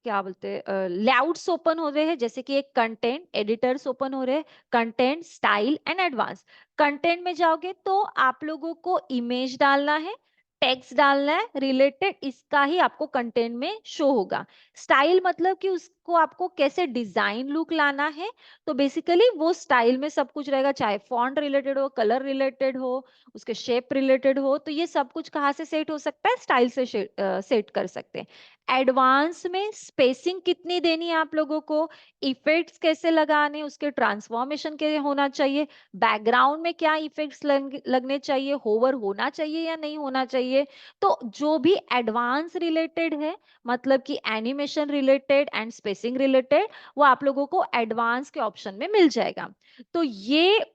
क्या बोलते हैं लेआउट्स ओपन हो रहे हैं, जैसे कि एक कंटेंट एडिटर्स ओपन हो रहे हैं, content style and advance. Content में जाओगे तो आप लोगों को इमेज डालना है, टेक्स्ट डालना है रिलेटेड, इसका ही आपको कंटेंट में शो होगा। स्टाइल मतलब कि उसको आपको कैसे डिजाइन लुक लाना है, तो बेसिकली वो स्टाइल में सब कुछ रहेगा, चाहे फॉन्ट रिलेटेड हो, कलर रिलेटेड हो, उसके शेप रिलेटेड हो, तो ये सब कुछ कहाँ से सेट हो सकता है, स्टाइल से सेट कर सकते हैं। एडवांस में स्पेसिंग कितनी देनी है आप लोगों को, इफेक्ट्स कैसे लगाने, उसके ट्रांसफॉर्मेशन के होना चाहिए, बैकग्राउंड में क्या इफेक्ट्स लगने चाहिए, होवर होना चाहिए या नहीं होना चाहिए। तो जो भी एडवांस रिलेटेड है, मतलब कि animation related and spacing related, वो आप लोगों को एडवांस के ऑप्शन में मिल जाएगा। तो ये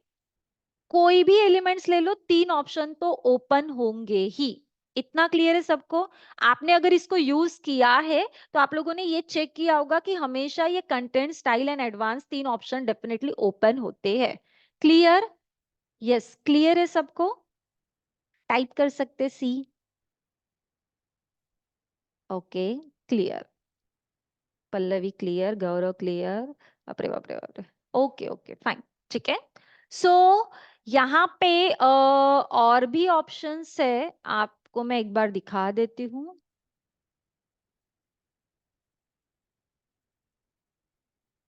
कोई भी एलिमेंट्स ले लो, 3 ऑप्शन तो ओपन होंगे ही। इतना क्लियर है सबको? आपने अगर इसको यूज किया है तो आप लोगों ने ये चेक किया होगा कि हमेशा ये content style and advance 3 option definitely open होते हैं। क्लियर? यस, क्लियर है सबको? टाइप कर सकते सी। Okay, clear. Pallavi clear, Gaurav clear, बाप रे बाप रे। ओके ओके फाइन, ठीक है। सो यहाँ पे और भी ऑप्शंस है, आपको मैं एक बार दिखा देती हूँ।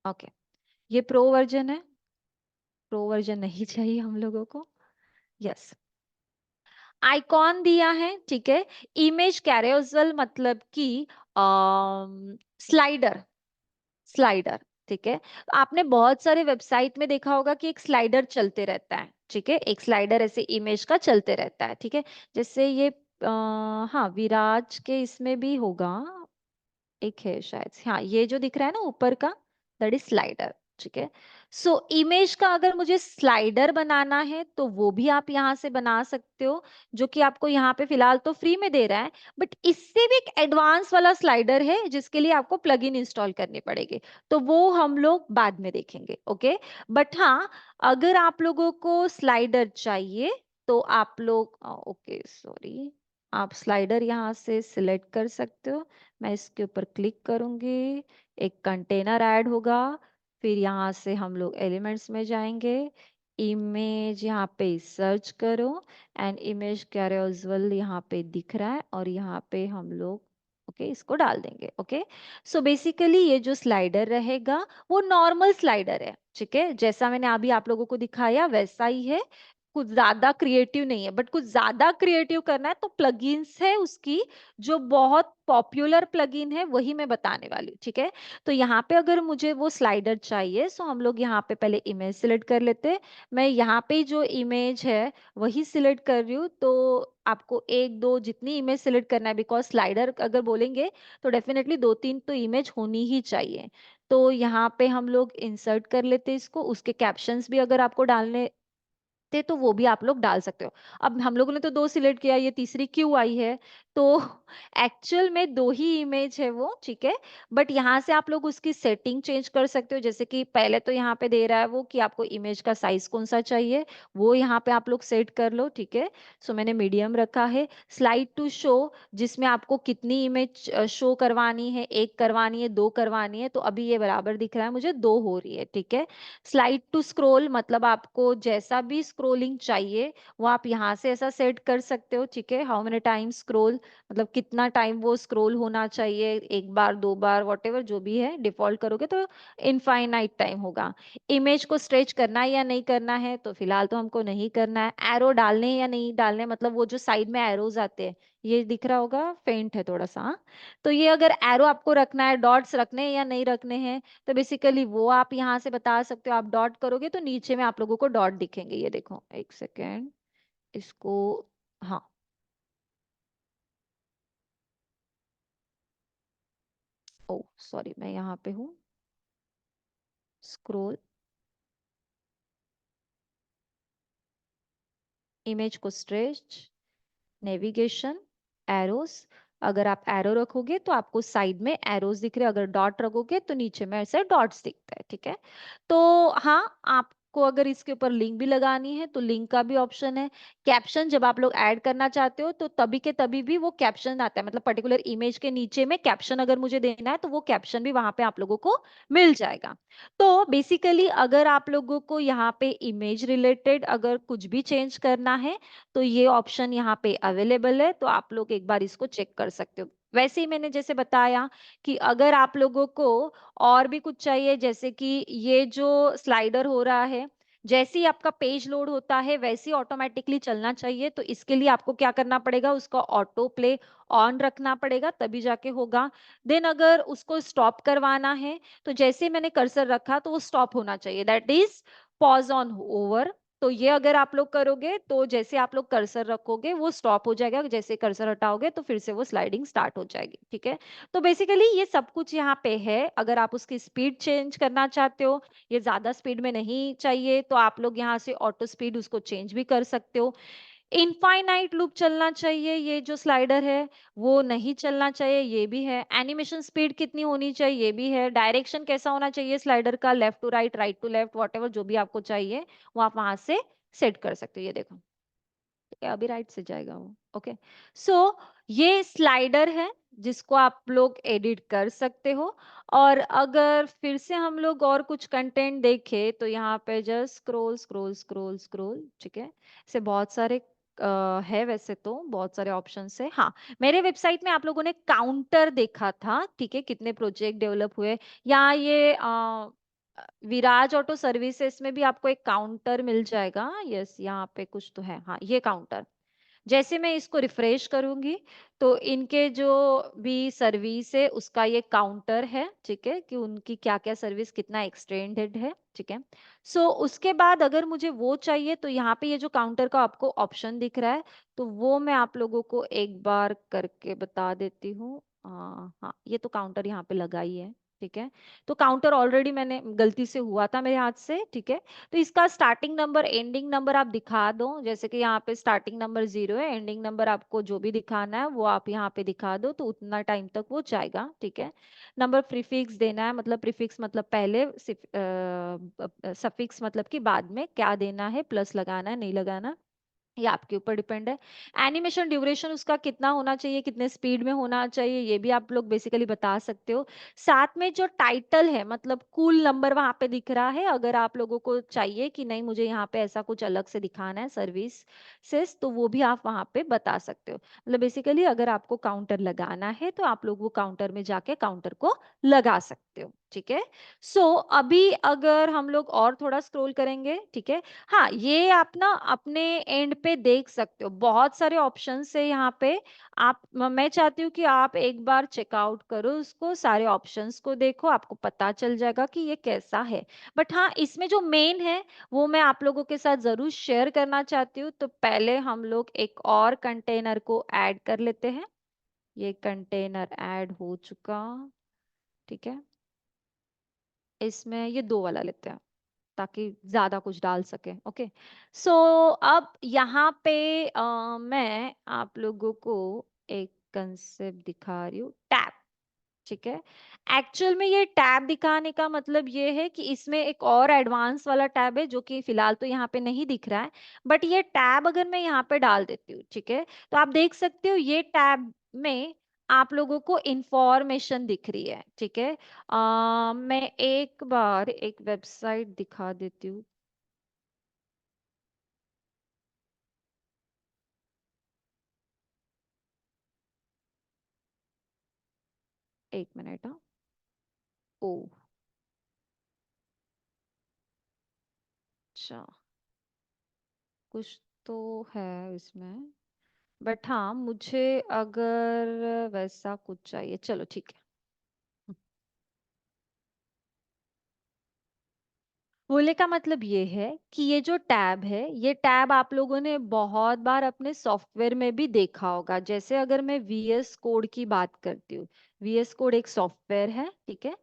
ओके, ये प्रो वर्जन है, प्रो वर्जन नहीं चाहिए हम लोगों को। यस, आइकॉन दिया है, ठीक है। इमेज कैरोसल मतलब कि स्लाइडर, स्लाइडर, ठीक है। तो आपने बहुत सारे वेबसाइट में देखा होगा कि एक स्लाइडर चलते रहता है, ठीक है, एक स्लाइडर ऐसे इमेज का चलते रहता है, ठीक है। जैसे ये हाँ, विराज के इसमें भी होगा, एक है शायद, हाँ, ये जो दिख रहा है ना ऊपर का, दैट इज स्लाइडर, ठीक है। सो इमेज का अगर मुझे स्लाइडर बनाना है तो वो भी आप यहाँ से बना सकते हो, जो कि आपको यहाँ पे फिलहाल तो फ्री में दे रहा है, बट इससे भी एक एडवांस वाला स्लाइडर है जिसके लिए आपको प्लगइन इंस्टॉल करने पड़ेंगे, तो वो हम लोग बाद में देखेंगे, ओके। बट हाँ, अगर आप लोगों को स्लाइडर चाहिए तो आप लोग, ओके सॉरी, आप स्लाइडर यहाँ से सिलेक्ट कर सकते हो। मैं इसके ऊपर क्लिक करूंगी, एक कंटेनर ऐड होगा, फिर यहाँ से हम लोग एलिमेंट्स में जाएंगे, इमेज यहाँ पे सर्च करो, एंड इमेज कैरोसल यहाँ पे दिख रहा है, और यहाँ पे हम लोग ओके इसको डाल देंगे, ओके। सो बेसिकली ये जो स्लाइडर रहेगा वो नॉर्मल स्लाइडर है, ठीक है, जैसा मैंने अभी आप लोगों को दिखाया वैसा ही है, कुछ ज्यादा क्रिएटिव नहीं है। बट कुछ ज्यादा क्रिएटिव करना है तो प्लगइन्स है उसकी, जो बहुत पॉपुलर प्लगइन है वही मैं बताने वाली हूँ, ठीक है। तो यहाँ पे अगर मुझे वो स्लाइडर चाहिए, सो हम लोग यहाँ पे पहले इमेज सिलेक्ट कर लेते हैं। मैं यहाँ पे जो इमेज है वही सिलेक्ट कर रही हूँ, तो आपको एक दो जितनी इमेज सिलेक्ट करना है, बिकॉज स्लाइडर अगर बोलेंगे तो डेफिनेटली 2-3 तो इमेज होनी ही चाहिए। तो यहाँ पे हम लोग इंसर्ट कर लेते हैं इसको, उसके कैप्शंस भी अगर आपको डालने, तो वो भी आप लोग डाल सकते हो। अब हम लोगों ने तो दो सिलेक्ट किया, ये तीसरी क्यों आई है? तो एक्चुअल में दो ही इमेज है वो, ठीक है। बट यहाँ से आप लोग उसकी सेटिंग चेंज कर सकते हो, जैसे कि पहले तो यहाँ पे दे रहा है वो कि आपको इमेज का साइज कौन सा चाहिए, वो यहाँ पे आप लोग सेट कर लो, ठीक है। सो मैंने मीडियम रखा है। स्लाइड टू शो, जिसमें आपको कितनी इमेज शो करवानी है, एक करवानी है, दो करवानी है, तो अभी ये बराबर दिख रहा है मुझे, दो हो रही है, ठीक है। स्लाइड टू स्क्रॉल, मतलब आपको जैसा भी स्क्रॉलिंग चाहिए वो आप यहाँ से ऐसा सेट कर सकते हो, ठीक है। हाउ मेनी टाइम स्क्रॉल, मतलब कितना टाइम वो स्क्रॉल होना चाहिए, एक बार, दो बार, वॉटेवर जो भी है, डिफॉल्ट करोगे तो इनफाइनाइट टाइम होगा। इमेज को स्ट्रेच करना है या नहीं करना है, तो फिलहाल तो हमको नहीं करना है। एरो डालने हैं या नहीं डालने, मतलब वो जो साइड में एरोज आते हैं, ये दिख रहा होगा, फेंट है थोड़ा सा, हाँ? तो ये अगर एरो आपको रखना है, डॉट्स रखने हैं या नहीं रखने हैं, तो बेसिकली वो आप यहाँ से बता सकते हो। आप डॉट करोगे तो नीचे में आप लोगों को डॉट दिखेंगे, ये देखो, एक सेकेंड इसको, हाँ, ओ सॉरी, मैं यहाँ पे हूँ, स्क्रोल, इमेज को स्ट्रेच, नेविगेशन, एरोस। अगर आप एरो रखोगे तो आपको साइड में एरोस दिख रहे हैं, अगर डॉट रखोगे तो नीचे में ऐसे डॉट्स दिखता है, ठीक है। तो हाँ, आपको अगर इसके ऊपर लिंक भी लगानी है तो लिंक का भी ऑप्शन है। कैप्शन जब आप लोग ऐड करना चाहते हो तो तभी के तभी भी वो कैप्शन आता है, मतलब पर्टिकुलर इमेज के नीचे में कैप्शन अगर मुझे देना है तो वो कैप्शन भी वहां पे आप लोगों को मिल जाएगा। तो बेसिकली अगर आप लोगों को यहाँ पे इमेज रिलेटेड अगर कुछ भी चेंज करना है तो ये ऑप्शन यहाँ पे अवेलेबल है, तो आप लोग एक बार इसको चेक कर सकते हो। वैसे ही मैंने जैसे बताया कि अगर आप लोगों को और भी कुछ चाहिए, जैसे कि ये जो स्लाइडर हो रहा है, जैसे ही आपका पेज लोड होता है वैसे ही ऑटोमेटिकली चलना चाहिए, तो इसके लिए आपको क्या करना पड़ेगा, उसका ऑटो प्ले ऑन रखना पड़ेगा, तभी जाके होगा। देन अगर उसको स्टॉप करवाना है तो जैसे ही मैंने कर्सर रखा तो वो स्टॉप होना चाहिए, that is pause on over. तो ये अगर आप लोग करोगे तो जैसे आप लोग कर्सर रखोगे वो स्टॉप हो जाएगा, जैसे कर्सर हटाओगे तो फिर से वो स्लाइडिंग स्टार्ट हो जाएगी, ठीक है। तो बेसिकली ये सब कुछ यहाँ पे है। अगर आप उसकी स्पीड चेंज करना चाहते हो, ये ज्यादा स्पीड में नहीं चाहिए, तो आप लोग यहाँ से ऑटो स्पीड उसको चेंज भी कर सकते हो। इनफाइनाइट लूप चलना चाहिए, ये जो स्लाइडर है वो नहीं चलना चाहिए, ये भी है। एनिमेशन स्पीड कितनी होनी चाहिए, ये भी है। डायरेक्शन कैसा होना चाहिए स्लाइडर का, left to right, right to left, what जो भी आपको चाहिए वो आप वहां से सेट कर सकते हो, ये देखो, ठीक है, अभी राइट से जाएगा वो, ओके। सो ये स्लाइडर है जिसको आप लोग एडिट कर सकते हो। और अगर फिर से हम लोग और कुछ कंटेंट देखें तो यहाँ पे just scroll scroll scroll scroll, ठीक है। से बहुत सारे है, वैसे तो बहुत सारे ऑप्शन है, हाँ। मेरे वेबसाइट में आप लोगों ने काउंटर देखा था, ठीक है, कितने प्रोजेक्ट डेवलप हुए। यहाँ ये विराज ऑटो सर्विसेज में भी आपको एक काउंटर मिल जाएगा, यस, यहाँ पे कुछ तो है, हाँ, ये काउंटर। जैसे मैं इसको रिफ्रेश करूंगी तो इनके जो भी सर्विस है उसका ये काउंटर है, ठीक है, कि उनकी क्या क्या सर्विस कितना एक्सटेंडेड है, ठीक है। सो उसके बाद अगर मुझे वो चाहिए तो यहाँ पे ये जो काउंटर का आपको ऑप्शन दिख रहा है, तो वो मैं आप लोगों को एक बार करके बता देती हूँ। हाँ, ये तो काउंटर यहाँ पे लगा ही है, ठीक है। तो काउंटर ऑलरेडी मैंने गलती से हुआ था मेरे हाथ से, ठीक है। तो इसका स्टार्टिंग नंबर, एंडिंग नंबर आप दिखा दो, जैसे कि यहाँ पे स्टार्टिंग नंबर 0 है, एंडिंग नंबर आपको जो भी दिखाना है वो आप यहाँ पे दिखा दो, तो उतना टाइम तक वो जाएगा, ठीक है। नंबर प्रीफिक्स देना है, मतलब प्रीफिक्स मतलब पहले, सफिक्स मतलब कि बाद में क्या देना है, प्लस लगाना है नहीं लगाना, ये आपके ऊपर डिपेंड है। एनिमेशन ड्यूरेशन उसका कितना होना चाहिए, कितने स्पीड में होना चाहिए, ये भी आप लोग बेसिकली बता सकते हो। साथ में जो टाइटल है, मतलब कूल नंबर वहां पे दिख रहा है, अगर आप लोगों को चाहिए कि नहीं मुझे यहाँ पे ऐसा कुछ अलग से दिखाना है सर्विस से, तो वो भी आप वहां पे बता सकते हो। मतलब बेसिकली अगर आपको काउंटर लगाना है तो आप लोग वो काउंटर में जाके काउंटर को लगा सकते हो, ठीक है। सो अभी अगर हम लोग और थोड़ा स्क्रॉल करेंगे, ठीक है। हाँ, ये आप ना अपने एंड पे देख सकते हो, बहुत सारे ऑप्शंस है यहाँ पे। आप मैं चाहती हूँ कि आप एक बार चेकआउट करो उसको, सारे ऑप्शंस को देखो, आपको पता चल जाएगा कि ये कैसा है। बट हाँ, इसमें जो मेन है वो मैं आप लोगों के साथ जरूर शेयर करना चाहती हूँ। तो पहले हम लोग एक और कंटेनर को ऐड कर लेते हैं। ये कंटेनर ऐड हो चुका, ठीक है। इसमें ये दो वाला लेते हैं, ताकि ज्यादा कुछ डाल सके। ओके, सो अब यहाँ पे मैं आप लोगों को एक कंसेप्ट दिखा रही हूँ, टैब। ठीक है, एक्चुअल में ये टैब दिखाने का मतलब ये है कि इसमें एक और एडवांस वाला टैब है जो कि फिलहाल तो यहाँ पे नहीं दिख रहा है, बट ये टैब अगर मैं यहाँ पे डाल देती हूँ, ठीक है, तो आप देख सकते हो ये टैब में आप लोगों को इंफॉर्मेशन दिख रही है। ठीक है, मैं एक बार एक वेबसाइट दिखा देती हूँ। एक मिनट। हाँ, ओ, अच्छा, कुछ तो है इसमें, बट हाँ मुझे अगर वैसा कुछ चाहिए, चलो ठीक है। बोले का मतलब ये है कि ये जो टैब है, ये टैब आप लोगों ने बहुत बार अपने सॉफ्टवेयर में भी देखा होगा। जैसे अगर मैं वीएस कोड की बात करती हूँ, वीएस कोड एक सॉफ्टवेयर है, ठीक है,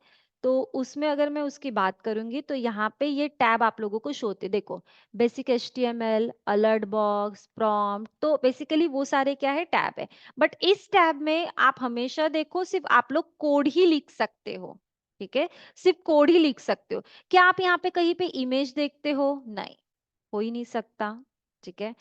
तो उसमें अगर मैं उसकी बात करूंगी तो यहाँ पे ये टैब आप लोगों को शो होते, देखो, basic HTML, alert box, prompt, तो बेसिकली वो सारे क्या है, टैब है। बट इस टैब में आप हमेशा देखो सिर्फ आप लोग कोड ही लिख सकते हो। ठीक है, सिर्फ कोड ही लिख सकते हो। क्या आप यहाँ पे कहीं पे इमेज देखते हो? नहीं, हो ही नहीं सकता। ठीक है,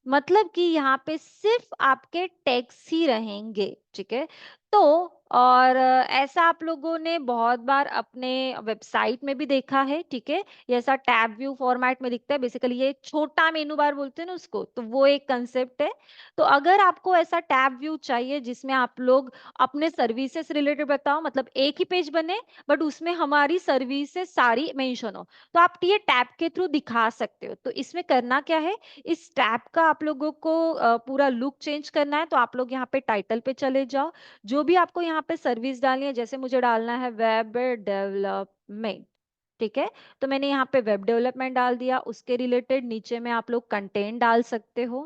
मतलब कि यहाँ पे सिर्फ आपके टेक्स्ट ही रहेंगे। ठीक है, तो और ऐसा आप लोगों ने बहुत बार अपने वेबसाइट में भी देखा है। ठीक है, ये ऐसा टैब व्यू फॉर्मेट में दिखता है, बेसिकली ये छोटा मेनू बार बोलते हैं ना उसको, तो वो एक कंसेप्ट है। तो अगर आपको ऐसा टैब व्यू चाहिए जिसमें आप लोग अपने सर्विसेज रिलेटेड बताओ, मतलब एक ही पेज बने बट उसमें हमारी सर्विसेज सारी मेंशन हो, तो आप ये टैब के थ्रू दिखा सकते हो। तो इसमें करना क्या है, इस टैब का आप लोगों को पूरा लुक चेंज करना है, तो आप लोग यहाँ पे टाइटल पे चले जाओ, जो भी आपको यहाँ पे सर्विस डालनी है, जैसे मुझे डालना है वेब डेवलपमेंट। ठीक है, तो मैंने यहाँ पे वेब डेवलपमेंट डाल दिया, उसके रिलेटेड नीचे में आप लोग कंटेंट डाल सकते हो।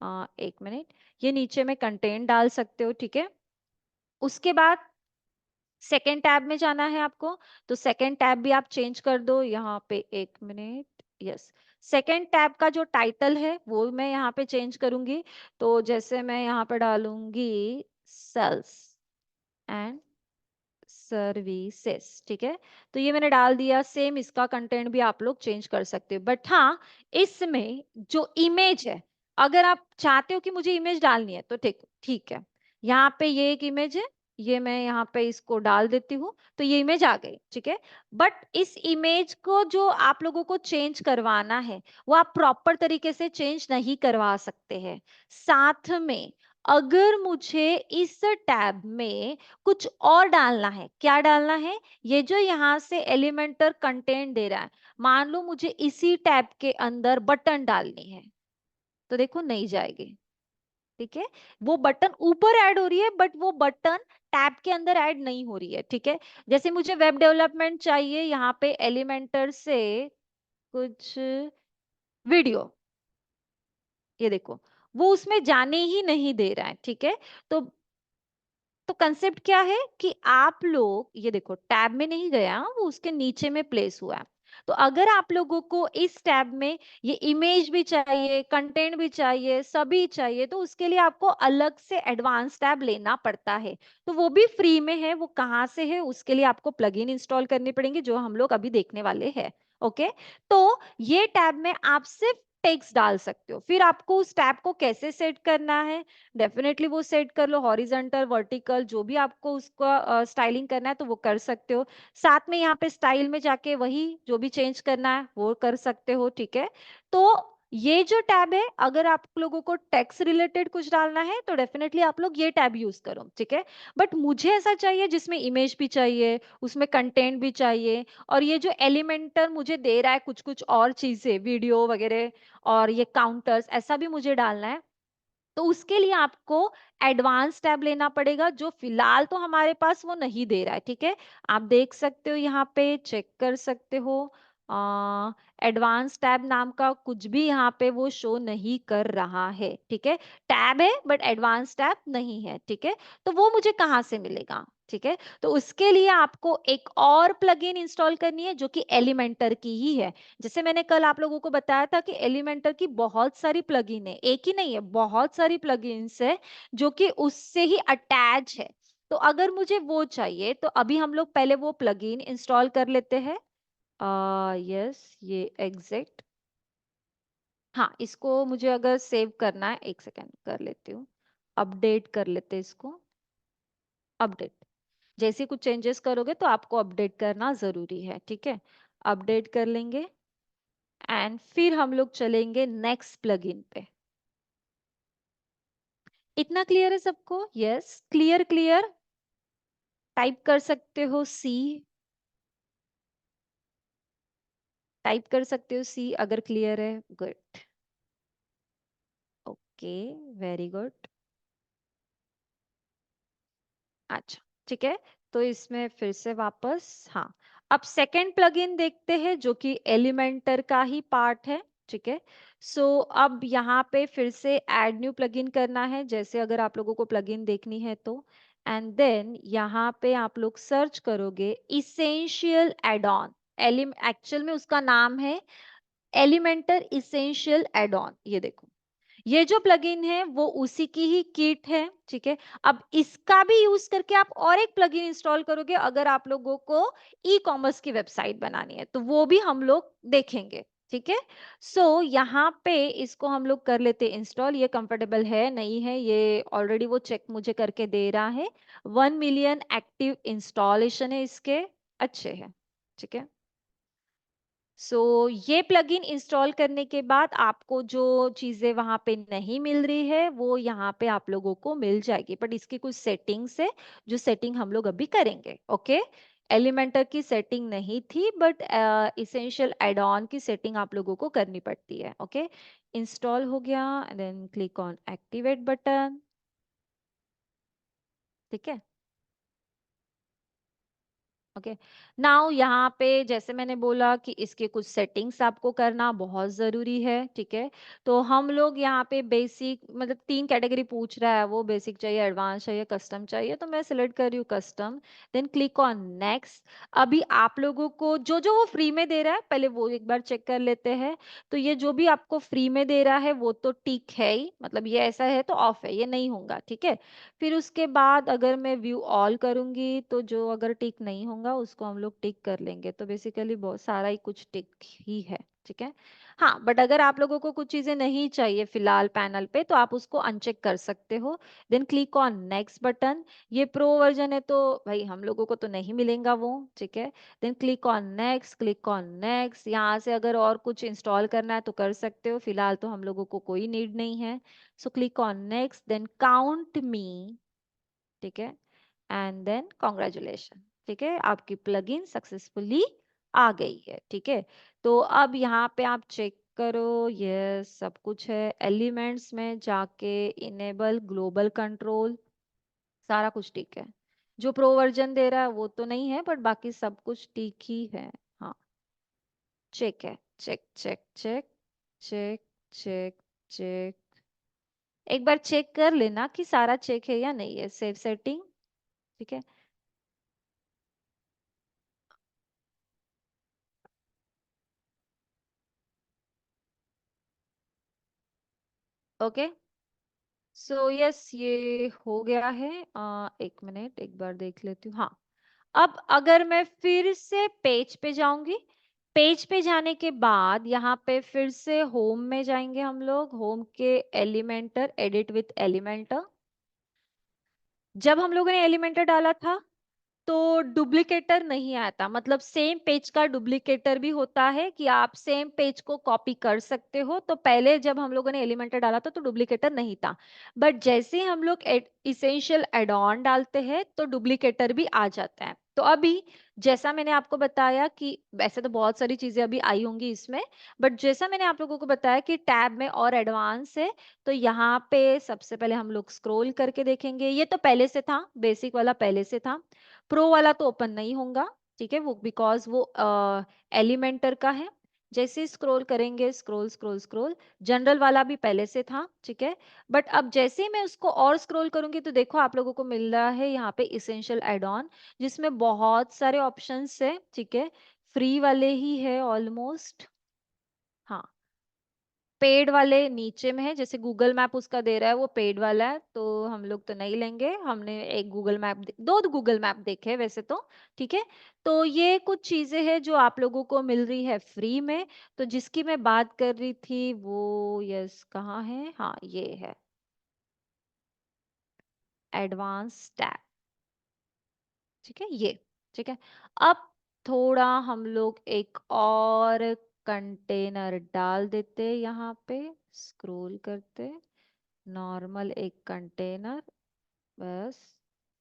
एक मिनट, ये नीचे में कंटेंट डाल सकते हो। ठीक है, उसके बाद सेकेंड टैब में जाना है आपको, तो सेकेंड टैब भी आप चेंज कर दो यहाँ पे। एक मिनट, यस, सेकेंड टैब का जो टाइटल है वो मैं यहाँ पे चेंज करूंगी। तो जैसे मैं यहाँ पे डालूंगी सेल्स एंड सर्विसेज। ठीक है, तो ये मैंने डाल दिया। सेम इसका कंटेंट भी आप लोग चेंज कर सकते हो, बट हाँ, इसमें जो इमेज है, अगर आप चाहते हो कि मुझे इमेज डालनी है तो ठीक ठीक है, यहाँ पे ये एक इमेज है, ये मैं यहाँ पे इसको डाल देती हूँ, तो ये इमेज आ गई। ठीक है, बट इस इमेज को जो आप लोगों को चेंज करवाना है वो आप प्रॉपर तरीके से चेंज नहीं करवा सकते हैं। साथ में अगर मुझे इस टैब में कुछ और डालना है, क्या डालना है, ये जो यहाँ से एलिमेंटर कंटेंट दे रहा है, मान लो मुझे इसी टैब के अंदर बटन डालनी है, तो देखो नहीं जाएगी। ठीक है, वो बटन ऊपर ऐड हो रही है बट वो बटन टैब के अंदर ऐड नहीं हो रही है। ठीक है, जैसे मुझे वेब डेवलपमेंट चाहिए, यहाँ पे एलिमेंटर से कुछ वीडियो, ये देखो, वो उसमें जाने ही नहीं दे रहा है। ठीक है, तो कंसेप्ट क्या है कि आप लोग ये देखो, टैब में नहीं गया, वो उसके नीचे में प्लेस हुआ है। तो अगर आप लोगों को इस टैब में ये इमेज भी चाहिए, कंटेंट भी चाहिए, सभी चाहिए, तो उसके लिए आपको अलग से एडवांस टैब लेना पड़ता है। तो वो भी फ्री में है। वो कहाँ से है, उसके लिए आपको प्लगइन इंस्टॉल करनी पड़ेंगे, जो हम लोग अभी देखने वाले हैं। ओके, तो ये टैब में आप सिर्फ टेक्स्ट डाल सकते हो। फिर आपको उस टैब को कैसे सेट करना है, डेफिनेटली वो सेट कर लो, हॉरिजॉन्टल, वर्टिकल, जो भी आपको उसका स्टाइलिंग करना है तो वो कर सकते हो। साथ में यहाँ पे स्टाइल में जाके वही जो भी चेंज करना है वो कर सकते हो। ठीक है, तो ये जो टैब है, अगर आप लोगों को टेक्स्ट रिलेटेड कुछ डालना है तो डेफिनेटली आप लोग ये टैब यूज करो। ठीक है, बट मुझे ऐसा चाहिए जिसमें इमेज भी चाहिए, उसमें कंटेंट भी चाहिए, और ये जो एलिमेंटर मुझे दे रहा है कुछ कुछ और चीजें, वीडियो वगैरह, और ये काउंटर्स, ऐसा भी मुझे डालना है, तो उसके लिए आपको एडवांस टैब लेना पड़ेगा, जो फिलहाल तो हमारे पास वो नहीं दे रहा है। ठीक है, आप देख सकते हो, यहाँ पे चेक कर सकते हो। एडवांस टैब नाम का कुछ भी यहाँ पे वो शो नहीं कर रहा है, ठीक है। टैब है बट एडवांस टैब नहीं है, ठीक है। तो वो मुझे कहाँ से मिलेगा, ठीक है। तो उसके लिए आपको एक और प्लगइन इंस्टॉल करनी है जो कि एलिमेंटर की ही है। जैसे मैंने कल आप लोगों को बताया था कि एलिमेंटर की बहुत सारी प्लगइन है, एक ही नहीं है, बहुत सारी प्लगइन्स है जो कि उससे ही अटैच है। तो अगर मुझे वो चाहिए तो अभी हम लोग पहले वो प्लगइन इंस्टॉल कर लेते हैं। यस, ये एग्जिट। हाँ, इसको मुझे अगर सेव करना है, एक सेकेंड कर लेती हूँ। अपडेट कर लेते हैं इसको। अपडेट, जैसे कुछ चेंजेस करोगे तो आपको अपडेट करना जरूरी है, ठीक है। अपडेट कर लेंगे एंड फिर हम लोग चलेंगे नेक्स्ट प्लगइन पे। इतना क्लियर है सबको? Yes, clear clear. टाइप कर सकते हो सी, टाइप कर सकते हो सी अगर क्लियर है। Good, okay, very good. अच्छा, ठीक है। तो इसमें फिर से वापस, हाँ। अब सेकंड प्लगइन देखते हैं जो कि एलिमेंटर का ही पार्ट है, ठीक है। सो अब यहाँ पे फिर से ऐड न्यू प्लगइन करना है, जैसे अगर आप लोगों को प्लगइन देखनी है तो। एंड देन यहाँ पे आप लोग सर्च करोगे इसेंशियल एड ऑन। एलिम एक्चुअल में उसका नाम है एलिमेंटर इसेंशियल एड ऑन। ये देखो, ये जो प्लगइन है वो उसी की ही किट है, ठीक है। अब इसका भी यूज करके आप और एक प्लगइन इंस्टॉल करोगे अगर आप लोगों को ई कॉमर्स की वेबसाइट बनानी है, तो वो भी हम लोग देखेंगे, ठीक है। सो यहाँ पे इसको हम लोग कर लेते इंस्टॉल। ये कंफर्टेबल है नहीं है, ये ऑलरेडी वो चेक मुझे करके दे रहा है। 1 मिलियन एक्टिव इंस्टॉलेशन है इसके, अच्छे है, ठीक है। सो ये प्लगइन इंस्टॉल करने के बाद आपको जो चीजें वहां पे नहीं मिल रही है वो यहाँ पे आप लोगों को मिल जाएगी, बट इसकी कुछ सेटिंग्स है जो सेटिंग हम लोग अभी करेंगे, ओके। एलिमेंटर की सेटिंग नहीं थी बट इसेंशियल एड ऑन की सेटिंग आप लोगों को करनी पड़ती है, ओके। इंस्टॉल हो गया, then click on activate button, ठीक है। ओके, नाउ यहाँ पे जैसे मैंने बोला कि इसके कुछ सेटिंग्स आपको करना बहुत ज़रूरी है, ठीक है। तो हम लोग यहाँ पे बेसिक, मतलब 3 कैटेगरी पूछ रहा है वो, बेसिक चाहिए, एडवांस चाहिए, कस्टम चाहिए, तो मैं सिलेक्ट कर रही हूँ custom. Then click on next. अभी आप लोगों को जो जो वो फ्री में दे रहा है पहले वो एक बार चेक कर लेते हैं। तो ये जो भी आपको फ्री में दे रहा है वो तो टिक है ही, मतलब ये ऐसा है तो ऑफ है, ये नहीं होगा, ठीक है। फिर उसके बाद अगर मैं व्यू ऑल करूंगी तो जो अगर टिक नहीं होगा उसको हम लोग टिक कर लेंगे, तो बेसिकली बहुत सारा ही कुछ टिक ही है, ठीक है। हाँ, बट अगर आप लोगों को कुछ चीजें नहीं चाहिए फिलहाल पैनल पे तो आप उसको अनचेक कर सकते हो। Then click on next button. ये प्रो वर्जन है तो भाई हम लोगों को तो नहीं मिलेगा वो, ठीक है। Then click on next, click on next. यहाँ से अगर और कुछ इंस्टॉल करना है तो कर सकते हो, फिलहाल तो हम लोगों को कोई नीड नहीं है। So click on next, then count me, ठीक है। एंड देन कॉन्ग्रेचुलेशन, ठीक है, आपकी प्लगइन सक्सेसफुली आ गई है, ठीक है। तो अब यहाँ पे आप चेक करो, ये सब कुछ है। एलिमेंट्स में जाके इनेबल ग्लोबल कंट्रोल, सारा कुछ ठीक है। जो प्रो वर्जन दे रहा है वो तो नहीं है बट बाकी सब कुछ ठीक ही है। हाँ, चेक है, check check check check check check. एक बार चेक कर लेना कि सारा चेक है या नहीं है, सेव सेटिंग, ठीक है। ओके, सो यस, ये हो गया है। 1 मिनट, एक बार देख लेती हूँ। हाँ, अब अगर मैं फिर से पेज पे जाऊंगी, पेज पे जाने के बाद यहाँ पे फिर से होम में जाएंगे हम लोग। होम के एलिमेंटर, एडिट विथ एलिमेंटर। जब हम लोगों ने एलिमेंटर डाला था तो डुप्लीकेटर नहीं आता, मतलब सेम पेज का डुप्लीकेटर भी होता है कि आप सेम पेज को कॉपी कर सकते हो। तो पहले जब हम लोगों ने एलिमेंटर डाला था तो डुप्लीकेटर नहीं था, बट जैसे ही हम लोग इसेंशियल एड ऑन डालते हैं तो डुप्लीकेटर भी आ जाता है। तो अभी जैसा मैंने आपको बताया कि वैसे तो बहुत सारी चीजें अभी आई होंगी इसमें, बट जैसा मैंने आप लोगों को बताया कि टैब में और एडवांस है, तो यहाँ पे सबसे पहले हम लोग स्क्रॉल करके देखेंगे। ये तो पहले से था, बेसिक वाला पहले से था, प्रो वाला तो ओपन नहीं होगा, ठीक है, वो बिकॉज वो एलिमेंटर का है। जैसे स्क्रॉल करेंगे, स्क्रॉल स्क्रॉल स्क्रॉल, जनरल वाला भी पहले से था, ठीक है। बट अब जैसे ही मैं उसको और स्क्रॉल करूंगी तो देखो आप लोगों को मिल रहा है यहाँ पे इसेंशियल एड ऑन, जिसमें बहुत सारे ऑप्शंस है, ठीक है। फ्री वाले ही है ऑलमोस्ट। हाँ, पेड वाले नीचे में है, जैसे गूगल मैप उसका दे रहा है वो पेड वाला है, तो हम लोग तो नहीं लेंगे। हमने एक गूगल मैप, दो गूगल मैप देखे हैं वैसे तो, ठीक है। तो ये कुछ चीजें हैं जो आप लोगों को मिल रही है फ्री में। तो जिसकी मैं बात कर रही थी वो, यस कहाँ है, हाँ ये है एडवांस टैब, ठीक है ये, ठीक है। अब थोड़ा हम लोग एक और कंटेनर डाल देते यहाँ पे, स्क्रॉल करते, नॉर्मल एक कंटेनर बस।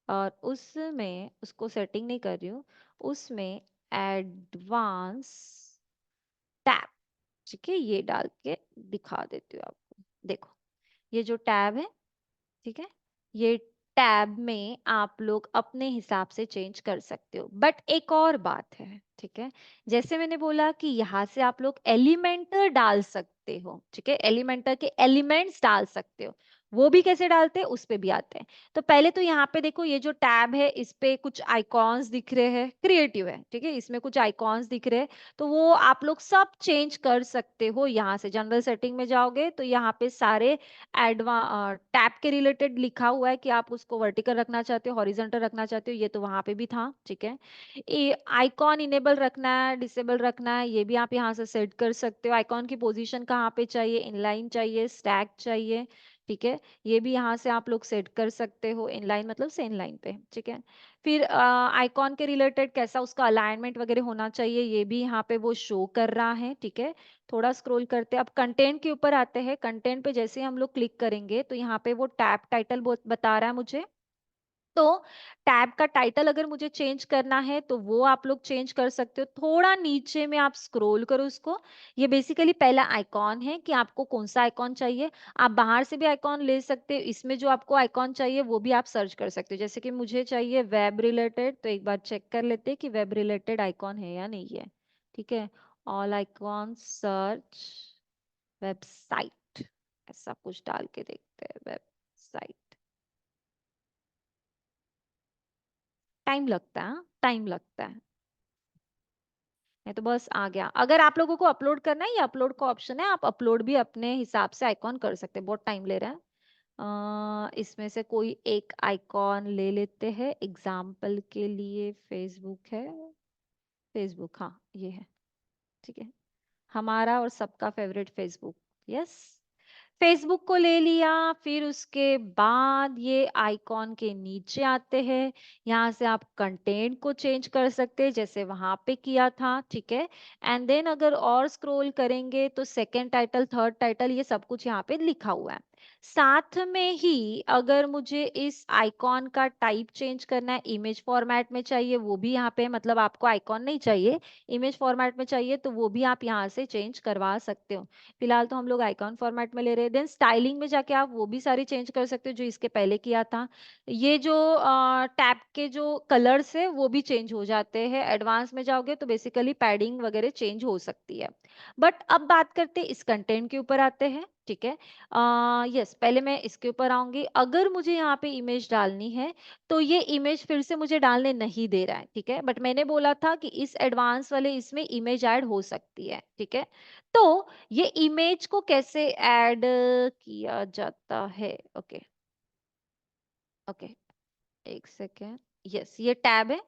और उसमें उसको सेटिंग नहीं कर रही हूँ, उसमें एडवांस टैब, ठीक है, ये डाल के दिखा देती हूँ आपको। देखो ये जो टैब है, ठीक है, ये टैब में आप लोग अपने हिसाब से चेंज कर सकते हो। बट एक और बात है, ठीक है, जैसे मैंने बोला कि यहाँ से आप लोग एलिमेंटर डाल सकते हो, ठीक है, एलिमेंटर के एलिमेंट्स डाल सकते हो। वो भी कैसे डालते हैं उस पे भी आते हैं। तो पहले तो यहाँ पे देखो, ये जो टैब है इस पे कुछ आइकॉन्स दिख रहे हैं, क्रिएटिव है, ठीक है, इसमें कुछ आइकॉन्स दिख रहे हैं। तो वो आप लोग सब चेंज कर सकते हो। यहाँ से जनरल सेटिंग में जाओगे तो यहाँ पे सारे एडवा टैब के रिलेटेड लिखा हुआ है कि आप उसको वर्टिकल रखना चाहते हो, हॉरिजॉन्टल रखना चाहते हो, ये तो वहां पे भी था, ठीक है। ये आइकॉन इनेबल रखना है, डिसेबल रखना है, ये भी आप यहाँ से सेट कर सकते हो। आइकॉन की पोजीशन कहाँ पे चाहिए, इनलाइन चाहिए, स्टैक चाहिए, ठीक है, ये भी यहाँ से आप लोग सेट कर सकते हो। इनलाइन मतलब सेम लाइन पे, ठीक है। फिर आइकॉन के रिलेटेड कैसा उसका अलाइनमेंट वगैरह होना चाहिए, ये भी यहाँ पे वो शो कर रहा है, ठीक है। थोड़ा स्क्रॉल करते हैं, अब कंटेंट के ऊपर आते हैं। कंटेंट पे जैसे ही हम लोग क्लिक करेंगे तो यहाँ पे वो टैब टाइटल बता रहा है मुझे। तो टैब का टाइटल अगर मुझे चेंज करना है तो वो आप लोग चेंज कर सकते हो। थोड़ा नीचे में आप स्क्रॉल करो उसको, ये बेसिकली पहला आइकॉन है कि आपको कौन सा आइकॉन चाहिए। आप बाहर से भी आइकॉन ले सकते हो, इसमें जो आपको आइकॉन चाहिए वो भी आप सर्च कर सकते हो। जैसे कि मुझे चाहिए वेब रिलेटेड, तो एक बार चेक कर लेते हैं कि वेब रिलेटेड आइकॉन है या नहीं है, ठीक है। ऑल आइकॉन सर्च वेबसाइट, ऐसा कुछ डाल के देखते हैं, वेबसाइट। टाइम लगता है, टाइम लगता है, नहीं तो बस आ गया। अगर आप लोगों को अपलोड करना है, ये अपलोड का ऑप्शन है, आप अपलोड भी अपने हिसाब से आइकॉन कर सकते हैं। बहुत टाइम ले रहा है। इसमें से कोई एक आइकॉन ले लेते हैं एग्जाम्पल के लिए। फेसबुक है, फेसबुक, हाँ ये है, ठीक है, हमारा और सबका फेवरेट फेसबुक। यस, फेसबुक को ले लिया। फिर उसके बाद ये आइकॉन के नीचे आते हैं, यहाँ से आप कंटेंट को चेंज कर सकते हैं जैसे वहां पे किया था, ठीक है। एंड देन अगर और स्क्रॉल करेंगे तो सेकंड टाइटल, थर्ड टाइटल, ये सब कुछ यहाँ पे लिखा हुआ है। साथ में ही अगर मुझे इस आइकॉन का टाइप चेंज करना है, इमेज फॉर्मेट में चाहिए वो भी यहाँ पे, मतलब आपको आइकॉन नहीं चाहिए, इमेज फॉर्मेट में चाहिए तो वो भी आप यहाँ से चेंज करवा सकते हो। फिलहाल तो हम लोग आइकॉन फॉर्मेट में ले रहे हैं। देन स्टाइलिंग में जाके आप वो भी सारी चेंज कर सकते हो जो इसके पहले किया था। ये जो टैब के जो कलर्स है वो भी चेंज हो जाते हैं। एडवांस में जाओगे तो बेसिकली पैडिंग वगैरह चेंज हो सकती है। बट अब बात करते हैं इस कंटेंट के ऊपर आते हैं, ठीक है। यस, पहले मैं इसके ऊपर आऊंगी। अगर मुझे यहाँ पे इमेज डालनी है तो ये इमेज फिर से मुझे डालने नहीं दे रहा है, ठीक है। बट मैंने बोला था कि इस एडवांस वाले इसमें इमेज ऐड हो सकती है, ठीक है। तो ये इमेज को कैसे ऐड किया जाता है, ओके, ओके, एक सेकेंड। यस, ये टैब है,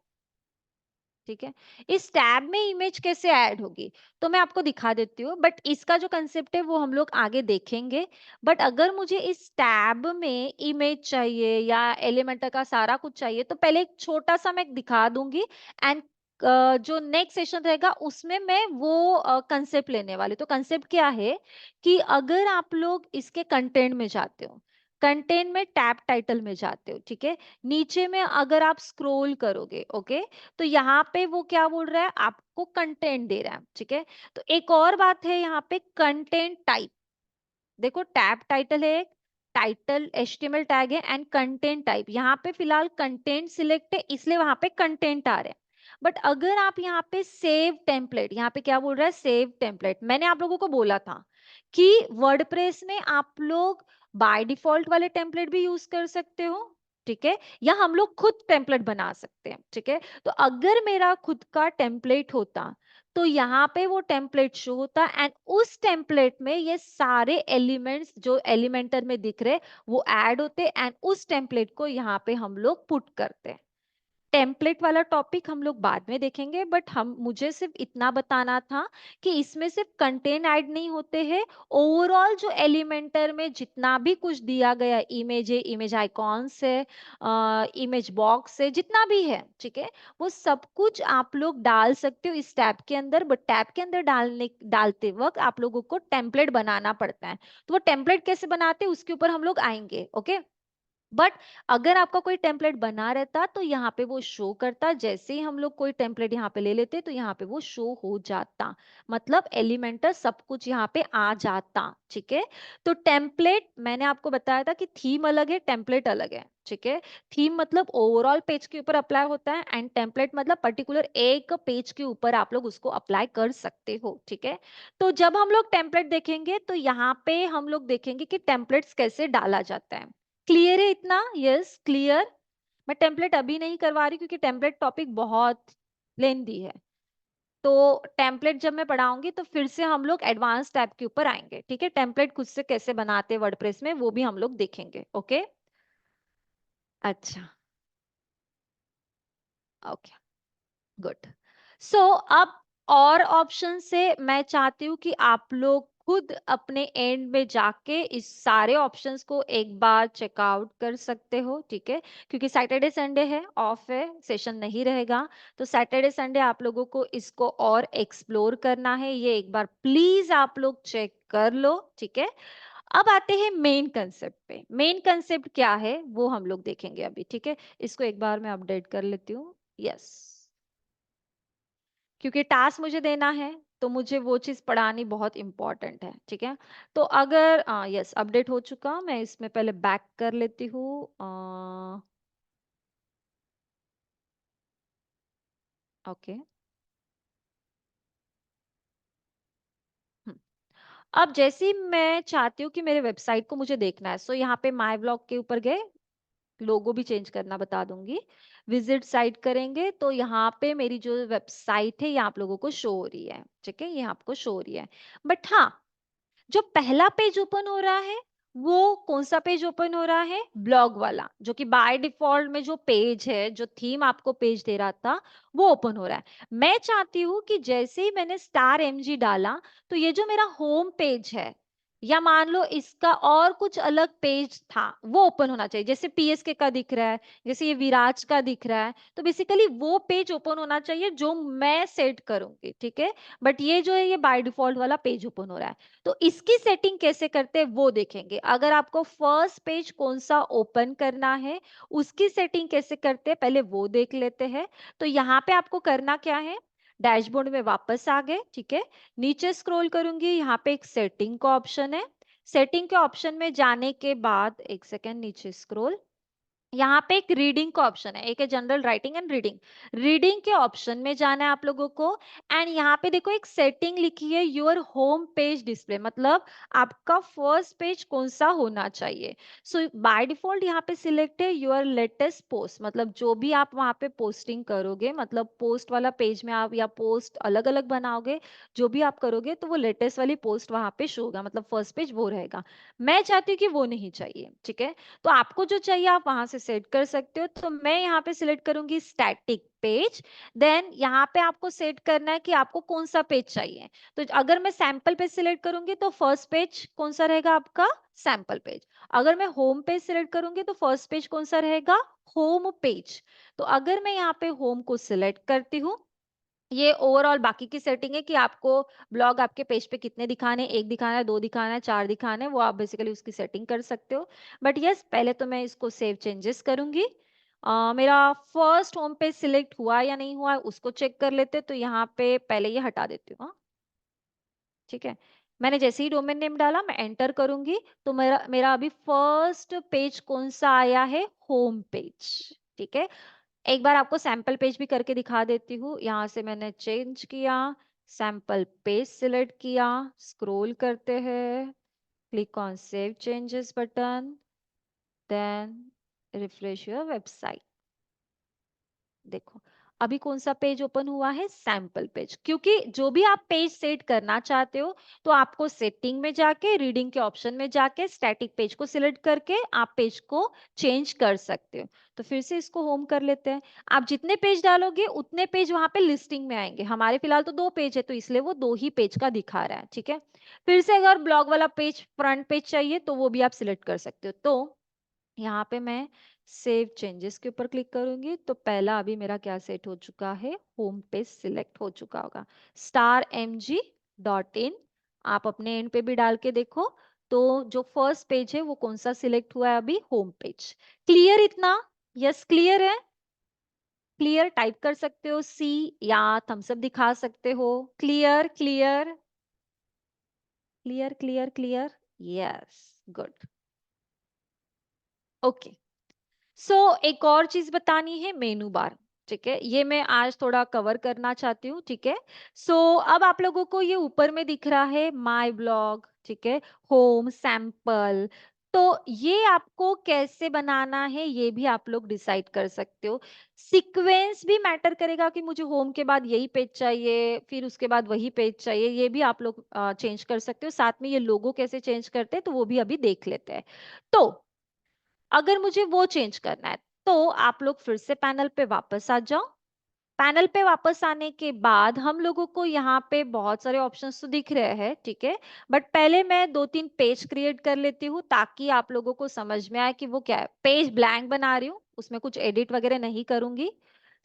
ठीक है। इस टैब में इमेज कैसे ऐड होगी तो मैं आपको दिखा देती हूँ, बट इसका जो कंसेप्ट है वो हम लोग आगे देखेंगे। बट अगर मुझे इस टैब में इमेज चाहिए या एलिमेंटर का सारा कुछ चाहिए तो पहले एक छोटा सा मैं दिखा दूंगी। एंड जो नेक्स्ट सेशन रहेगा उसमें मैं वो कंसेप्ट लेने वाली। तो कंसेप्ट क्या है कि अगर आप लोग इसके कंटेंट में जाते हो, कंटेंट में टैब टाइटल में जाते हो, ठीक है, नीचे में अगर आप स्क्रॉल करोगे, ओके, तो यहाँ पे वो क्या बोल रहा है, आपको कंटेंट दे रहा है, ठीक है। तो एक और बात है यहाँ पे, कंटेंट टाइप। देखो टैब टाइटल है एक, टाइटल एचटीएमएल टैग है, एंड कंटेंट टाइप। यहाँ पे फिलहाल कंटेंट सिलेक्ट है इसलिए वहां पे कंटेंट आ रहे हैं। बट अगर आप यहाँ पे सेव टेम्पलेट, यहाँ पे क्या बोल रहा है, सेव टेम्पलेट, मैंने आप लोगों को बोला था कि वर्डप्रेस में आप लोग बाय डिफॉल्ट वाले टेम्पलेट भी यूज कर सकते हो, ठीक है, या हम लोग खुद टेम्पलेट बना सकते हैं, ठीक है। तो अगर मेरा खुद का टेम्पलेट होता तो यहाँ पे वो टेम्पलेट शो होता एंड उस टेम्पलेट में ये सारे एलिमेंट्स जो एलिमेंटर में दिख रहे वो ऐड होते एंड उस टेम्पलेट को यहाँ पे हम लोग पुट करते हैं। टेम्पलेट वाला टॉपिक हम लोग बाद में देखेंगे, बट हम मुझे सिर्फ इतना बताना था कि इसमें सिर्फ कंटेंट ऐड नहीं होते हैं, ओवरऑल जो एलिमेंटर में जितना भी कुछ दिया गया, इमेज है, इमेज आइकॉन्स है, इमेज बॉक्स है, जितना भी है, ठीक है, वो सब कुछ आप लोग डाल सकते हो इस टैब के अंदर। बट टैब के अंदर डालते वक्त आप लोगों को टेम्पलेट बनाना पड़ता है, तो वो टेम्पलेट कैसे बनाते हैं उसके ऊपर हम लोग आएंगे, ओके। बट अगर आपका कोई टेम्पलेट बना रहता तो यहाँ पे वो शो करता, जैसे ही हम लोग कोई टेम्पलेट यहाँ पे ले लेते तो यहाँ पे वो शो हो जाता, मतलब एलिमेंटर सब कुछ यहाँ पे आ जाता, ठीक है। तो टेम्पलेट मैंने आपको बताया था कि थीम अलग है, टेम्पलेट अलग है, ठीक है। थीम मतलब ओवरऑल पेज के ऊपर अप्लाई होता है एंड टेम्पलेट मतलब पर्टिकुलर एक पेज के ऊपर आप लोग उसको अप्लाई कर सकते हो, ठीक है। तो जब हम लोग टेम्पलेट देखेंगे तो यहाँ पे हम लोग देखेंगे कि टेम्पलेट्स कैसे डाला जाता है। क्लियर है इतना? Yes, clear. मैं टेम्पलेट अभी नहीं करवा रही क्योंकि टेम्पलेट टॉपिक बहुत लेंदी है, तो टेम्पलेट जब मैं पढ़ाऊंगी तो फिर से हम लोग एडवांस टैब के ऊपर आएंगे, ठीक है। टेम्पलेट खुद से कैसे बनाते हैं वर्डप्रेस में वो भी हम लोग देखेंगे, ओके। अच्छा, ओके, गुड। सो अब और ऑप्शन से मैं चाहती हूँ कि आप लोग खुद अपने एंड में जाके इस सारे ऑप्शंस को एक बार चेकआउट कर सकते हो, ठीक है, क्योंकि सैटरडे संडे है, ऑफ है, सेशन नहीं रहेगा, तो सैटरडे संडे आप लोगों को इसको और एक्सप्लोर करना है, ये एक बार प्लीज आप लोग चेक कर लो, ठीक है। अब आते हैं मेन कंसेप्ट पे। मेन कंसेप्ट क्या है वो हम लोग देखेंगे अभी, ठीक है। इसको एक बार मैं अपडेट कर लेती हूँ, यस, क्योंकि टास्क मुझे देना है तो मुझे वो चीज पढ़ानी बहुत इंपॉर्टेंट है, ठीक है। तो अगर यस अपडेट हो चुका, मैं इसमें पहले बैक कर लेती हूँ, ओके। अब जैसे ही मैं चाहती हूँ कि मेरे वेबसाइट को मुझे देखना है, सो यहाँ पे माय ब्लॉग के ऊपर गए, लोगो भी चेंज करना बता दूंगी, विजिट साइट करेंगे तो यहाँ पे मेरी जो वेबसाइट है ये आप लोगों को शो हो रही है, ठीक है, ये आपको शो हो रही है। बट हाँ, जो पहला पेज ओपन हो रहा है वो कौन सा पेज ओपन हो रहा है, ब्लॉग वाला, जो कि बाय डिफॉल्ट में जो पेज है, जो थीम आपको पेज दे रहा था वो ओपन हो रहा है। मैं चाहती हूँ कि जैसे ही मैंने स्टार एमजी डाला तो ये जो मेरा होम पेज है, या मान लो इसका और कुछ अलग पेज था, वो ओपन होना चाहिए, जैसे पीएसके का दिख रहा है, जैसे ये विराज का दिख रहा है, तो बेसिकली वो पेज ओपन होना चाहिए जो मैं सेट करूंगी, ठीक है। बट ये जो है ये बाय डिफॉल्ट वाला पेज ओपन हो रहा है, तो इसकी सेटिंग कैसे करते हैं वो देखेंगे। अगर आपको फर्स्ट पेज कौन सा ओपन करना है उसकी सेटिंग कैसे करते हैं पहले वो देख लेते हैं। तो यहाँ पे आपको करना क्या है, डैशबोर्ड में वापस आ गए, ठीक है, नीचे स्क्रॉल करूंगी, यहाँ पे एक सेटिंग का ऑप्शन है, सेटिंग के ऑप्शन में जाने के बाद एक सेकेंड नीचे स्क्रॉल, यहाँ पे एक रीडिंग का ऑप्शन है, एक है general writing and reading, reading के ऑप्शन में जाना है आप लोगों को। एंड यहाँ पे देखो एक सेटिंग लिखी है योर होम पेज डिस्प्ले, मतलब आपका फर्स्ट पेज कौन सा होना चाहिए। सो बाय डिफॉल्ट यहाँ पे सिलेक्ट है योर लेटेस्ट पोस्ट, मतलब जो भी आप वहाँ पे पोस्टिंग करोगे, मतलब पोस्ट वाला पेज में आप या पोस्ट अलग अलग बनाओगे, जो भी आप करोगे तो वो लेटेस्ट वाली पोस्ट वहाँ पे शो होगा, मतलब फर्स्ट पेज वो रहेगा। मैं चाहती हूँ कि वो नहीं चाहिए, ठीक है, तो आपको जो चाहिए आप वहां से सेट कर सकते हो। तो मैं यहाँ पे सिलेक्ट करूंगी स्टैटिक पेज, देन यहाँ पे आपको सेट करना है कि आपको कौन सा पेज चाहिए। तो अगर मैं सैंपल पेज सिलेक्ट करूंगी तो फर्स्ट पेज कौन सा रहेगा आपका, सैंपल पेज। अगर मैं होम पेज सिलेक्ट करूंगी तो फर्स्ट पेज कौन सा रहेगा, होम पेज। तो अगर मैं यहाँ पे होम को सिलेक्ट करती हूँ, ये ओवरऑल बाकी की सेटिंग है कि आपको ब्लॉग आपके पेज पे कितने दिखाने, एक दिखाना है, दो दिखाना है, चार दिखाना है, वो आप बेसिकली उसकी सेटिंग कर सकते हो। बट यस पहले तो मैं इसको सेव चेंजेस करूंगी। मेरा फर्स्ट होम पेज सिलेक्ट हुआ या नहीं हुआ उसको चेक कर लेते, तो यहाँ पे पहले ये हटा देती हूँ, हाँ, ठीक है। मैंने जैसे ही डोमेन नेम डाला मैं एंटर करूंगी तो मेरा मेरा अभी फर्स्ट पेज कौन सा आया है, होम पेज, ठीक है। एक बार आपको सैंपल पेज भी करके दिखा देती हूँ। यहाँ से मैंने चेंज किया, सैंपल पेज सिलेक्ट किया, स्क्रॉल करते हैं, click on save changes button, then refresh your website. देखो अभी कौन सा पेज ओपन हुआ है, सैंपल पेज। क्योंकि जो भी आप पेज सेट करना चाहते हो तो आपको सेटिंग में जाके, रीडिंग के ऑप्शन में जाके, स्टैटिक पेज को सिलेक्ट करके आप पेज को चेंज कर सकते हो। तो फिर से इसको होम कर लेते हैं। आप जितने पेज डालोगे उतने पेज वहां पे लिस्टिंग में आएंगे। हमारे फिलहाल तो 2 पेज है तो इसलिए वो 2 ही पेज का दिखा रहा है, ठीक है। फिर से अगर ब्लॉग वाला पेज, फ्रंट पेज चाहिए तो वो भी आप सिलेक्ट कर सकते हो। तो यहाँ पे मैं सेव चेंजेस के ऊपर क्लिक करूंगी तो पहला अभी मेरा क्या सेट हो चुका है, होम पेज सिलेक्ट हो चुका होगा, starmg.in। आप अपने एंड पे भी डाल के देखो तो जो फर्स्ट पेज है वो कौन सा सिलेक्ट हुआ है, अभी होम पेज। क्लियर इतना? यस क्लियर है। क्लियर टाइप कर सकते हो सी, या थम्स अप दिखा सकते हो। Clear clear clear clear clear, yes good, okay. So एक और चीज बतानी है, मेनू बार। ठीक है, ये मैं आज थोड़ा कवर करना चाहती हूँ, ठीक है। सो अब आप लोगों को ये ऊपर में दिख रहा है माय ब्लॉग, ठीक है, होम, सैंपल। तो ये आपको कैसे बनाना है ये भी आप लोग डिसाइड कर सकते हो। सीक्वेंस भी मैटर करेगा कि मुझे होम के बाद यही पेज चाहिए, फिर उसके बाद वही पेज चाहिए, ये भी आप लोग चेंज कर सकते हो। साथ में ये लोगो कैसे चेंज करते हैं तो वो भी अभी देख लेते हैं। तो अगर मुझे वो चेंज करना है तो आप लोग फिर से पैनल पे वापस आ जाओ। पैनल पे वापस आने के बाद हम लोगों को यहाँ पे बहुत सारे ऑप्शंस तो दिख रहे हैं, ठीक है। बट पहले मैं 2-3 पेज क्रिएट कर लेती हूँ ताकि आप लोगों को समझ में आए कि वो क्या है। पेज ब्लैंक बना रही हूँ, उसमें कुछ एडिट वगैरह नहीं करूंगी।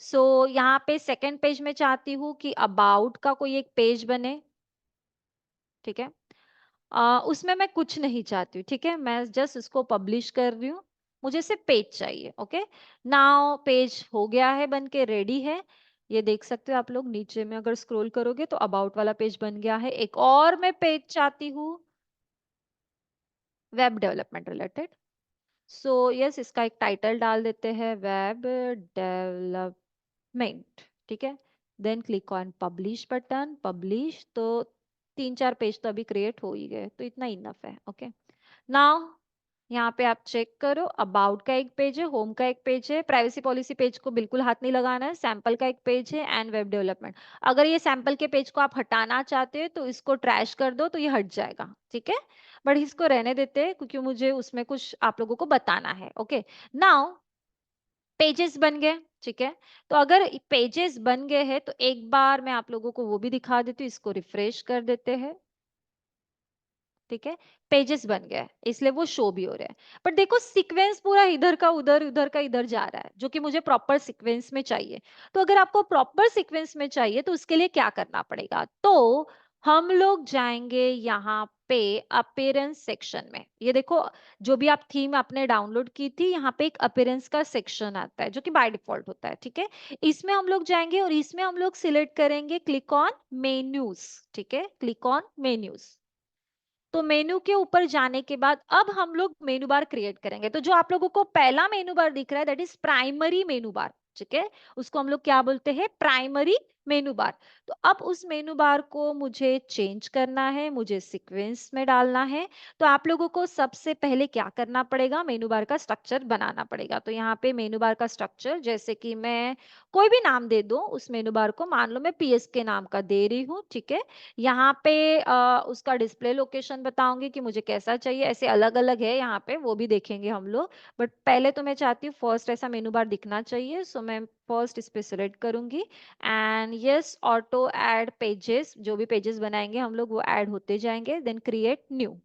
सो यहाँ पे सेकंड पेज में चाहती हूँ कि अबाउट का कोई एक पेज बने, ठीक है। उसमें मैं कुछ नहीं चाहती हूँ, ठीक है, मैं जस्ट इसको पब्लिश कर रही हूँ। मुझे सिर्फ पेज चाहिए, ओके। नाउ पेज हो गया है, बन के रेडी है। ये देख सकते हो आप लोग, नीचे में अगर स्क्रॉल करोगे तो अबाउट वाला पेज बन गया है। एक और मैं पेज चाहती हूँ, web development related. So yes, इसका एक टाइटल डाल देते हैं, वेब डेवलपमेंट, ठीक है। Then click on publish button, publish. तो 3-4 पेज तो अभी क्रिएट हो ही गए, तो इतना इनफ है, ओके। नाउ यहाँ पे आप चेक करो, अबाउट का एक पेज है, होम का एक पेज है, प्राइवेसी पॉलिसी पेज को बिल्कुल हाथ नहीं लगाना है, सैंपल का एक पेज है, एंड वेब डेवलपमेंट। अगर ये सैंपल के पेज को आप हटाना चाहते हो तो इसको ट्रैश कर दो तो ये हट जाएगा, ठीक है। बट इसको रहने देते हैं क्योंकि मुझे उसमें कुछ आप लोगों को बताना है, ओके। नाउ पेजेस बन गए, ठीक है। तो अगर पेजेस बन गए हैं तो एक बार मैं आप लोगों को वो भी दिखा देती हूँ, इसको रिफ्रेश कर देते हैं, ठीक है। पेजेस बन गया है इसलिए वो शो भी हो रहा है। बट देखो सीक्वेंस पूरा इधर का उधर, उधर का इधर जा रहा है, जो कि मुझे प्रॉपर सीक्वेंस में चाहिए। तो अगर आपको प्रॉपर सीक्वेंस में चाहिए तो उसके लिए क्या करना पड़ेगा, तो हम लोग जाएंगे यहाँ पे अपीयरेंस सेक्शन में। ये देखो, जो भी आप थीम आपने डाउनलोड की थी, यहाँ पे एक अपीयरेंस का सेक्शन आता है जो कि बाय डिफॉल्ट होता है, ठीक है। इसमें हम लोग जाएंगे और इसमें हम लोग सिलेक्ट करेंगे क्लिक ऑन मेन्यूज, ठीक है, क्लिक ऑन मेन्यूज। तो मेनू के ऊपर जाने के बाद अब हम लोग मेनू बार क्रिएट करेंगे। तो जो आप लोगों को पहला मेनू बार दिख रहा है दैट इज प्राइमरी मेनू बार, ठीक है। उसको हम लोग क्या बोलते हैं, प्राइमरी मेनू बार। तो अब उस मेनू बार को मुझे चेंज करना है, मुझे सीक्वेंस में डालना है। तो आप लोगों को सबसे पहले क्या करना पड़ेगा, मेनू बार का स्ट्रक्चर बनाना पड़ेगा। तो यहाँ पे मेनू बार का स्ट्रक्चर, जैसे कि मैं कोई भी नाम दे दूं उस मेनू बार को, मान लो मैं पीएस के नाम का दे रही हूँ, ठीक है। यहाँ पे उसका डिस्प्ले लोकेशन बताऊंगी कि मुझे कैसा चाहिए, ऐसे अलग अलग है यहाँ पे, वो भी देखेंगे हम लोग। बट पहले तो मैं चाहती हूँ फर्स्ट ऐसा मेनू बार दिखना चाहिए, सो मैं फर्स्ट इस पे सिलेक्ट करूंगी। And yes, auto add pages, जो भी पेजेस बनाएंगे हम लोग वो ऐड होते जाएंगे। Then create new.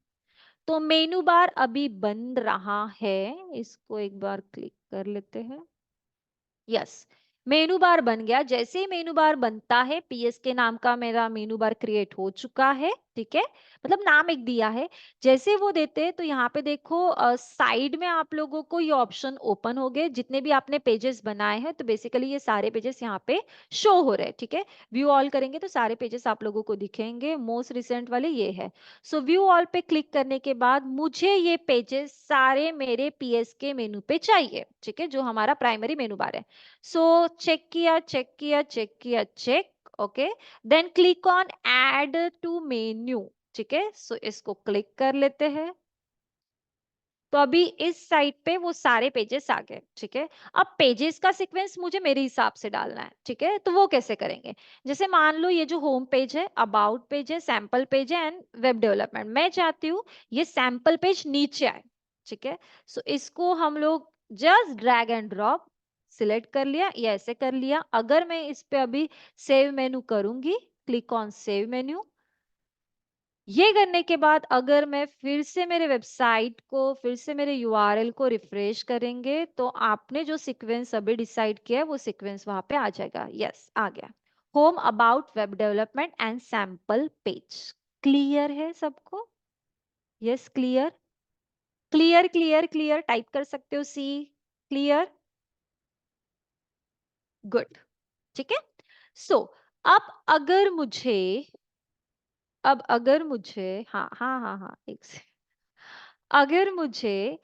तो मेनू बार अभी बन रहा है, इसको एक बार क्लिक कर लेते हैं। यस, मेनू बार बन गया। जैसे ही मेनू बार बनता है, पीएस के नाम का मेरा मेनू बार क्रिएट हो चुका है। ठीक है, मतलब नाम एक दिया है। जैसे वो देते हैं तो यहाँ पे देखो साइड में आप लोगों को ये ऑप्शन ओपन हो गए, जितने भी आपने पेजेस बनाए हैं तो बेसिकली ये सारे पेजेस यहाँ पे शो हो रहे हैं। ठीक है, व्यू ऑल करेंगे तो सारे पेजेस आप लोगों को दिखेंगे। मोस्ट रिसेंट वाले ये है। सो व्यू ऑल पे क्लिक करने के बाद मुझे ये पेजेस सारे मेरे पीएसके मेनू पे चाहिए। ठीक है, जो हमारा प्राइमरी मेनू बार है। सो चेक किया, चेक किया, चेक किया, check. Okay, then click on add to menu. ठीक है, सो इसको क्लिक कर लेते हैं। तो अभी इस साइट पे वो सारे पेजेस आ गए। ठीक है, अब पेजेस का सीक्वेंस मुझे मेरे हिसाब से डालना है। ठीक है, तो वो कैसे करेंगे? जैसे मान लो ये जो होम पेज है, अबाउट पेज है, सैंपल पेज है एंड वेब डेवलपमेंट, मैं चाहती हूँ ये सैंपल पेज नीचे आए। ठीक है, सो इसको हम लोग just drag and drop select कर लिया, या ऐसे कर लिया। अगर मैं इस पे अभी सेव मेनू करूंगी, क्लिक ऑन सेव मेन्यू, ये करने के बाद अगर मैं फिर से मेरे वेबसाइट को, फिर से मेरे यूआरएल को रिफ्रेश करेंगे तो आपने जो सीक्वेंस अभी डिसाइड किया है वो सीक्वेंस वहां पे आ जाएगा। यस, आ गया। Home, about, web development and sample page. Clear है सबको? Yes, clear. Clear, clear, clear type कर सकते हो, सी। Clear, good. ठीक है, सो अब अगर मुझे, अब अगर मुझे, हाँ हाँ हाँ हाँ, एक से, अगर मुझे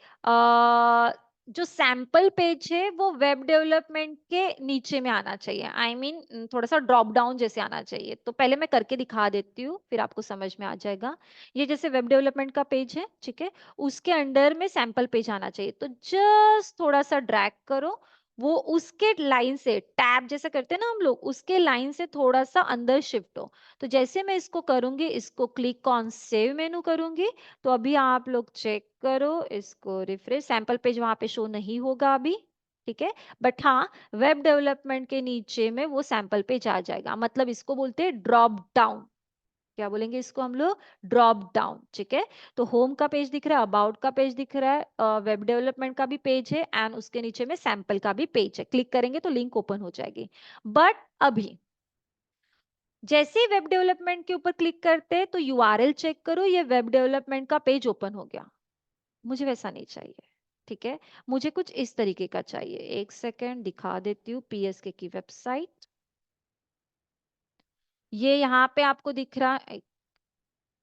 जो सैंपल पेज है वो वेब डेवलपमेंट के नीचे में आना चाहिए, आई मीन थोड़ा सा ड्रॉप डाउन जैसे आना चाहिए, तो पहले मैं करके दिखा देती हूँ, फिर आपको समझ में आ जाएगा। ये जैसे वेब डेवलपमेंट का पेज है, ठीक है, उसके अंडर में सैंपल पेज आना चाहिए, तो जस्ट थोड़ा सा ड्रैग करो, वो उसके लाइन से टैब जैसे करते हैं ना हम लोग, उसके लाइन से थोड़ा सा अंदर शिफ्ट हो। तो जैसे मैं इसको करूंगी, इसको क्लिक ऑन सेव मेनू करूंगी, तो अभी आप लोग चेक करो, इसको रिफ्रेश, सैंपल पेज वहां पे शो नहीं होगा अभी। ठीक है, बट हाँ, वेब डेवलपमेंट के नीचे में वो सैंपल पेज आ जाएगा, मतलब इसको बोलते हैं ड्रॉप डाउन। क्या बोलेंगे इसको हम लोग? Drop down. ठीक है, तो होम का पेज दिख रहा है, अबाउट का पेज दिख रहा है, वेब डेवलपमेंट का भी पेज है एंड उसके नीचे में सैंपल का भी पेज है। क्लिक करेंगे तो लिंक ओपन हो जाएगी। बट अभी जैसे ही वेब डेवलपमेंट के ऊपर क्लिक करते हैं तो यूआरएल चेक करो, ये वेब डेवलपमेंट का पेज ओपन हो गया। मुझे वैसा नहीं चाहिए। ठीक है, मुझे कुछ इस तरीके का चाहिए। एक सेकेंड दिखा देती हूँ पीएसके की वेबसाइट। ये यहाँ पे आपको दिख रहा है,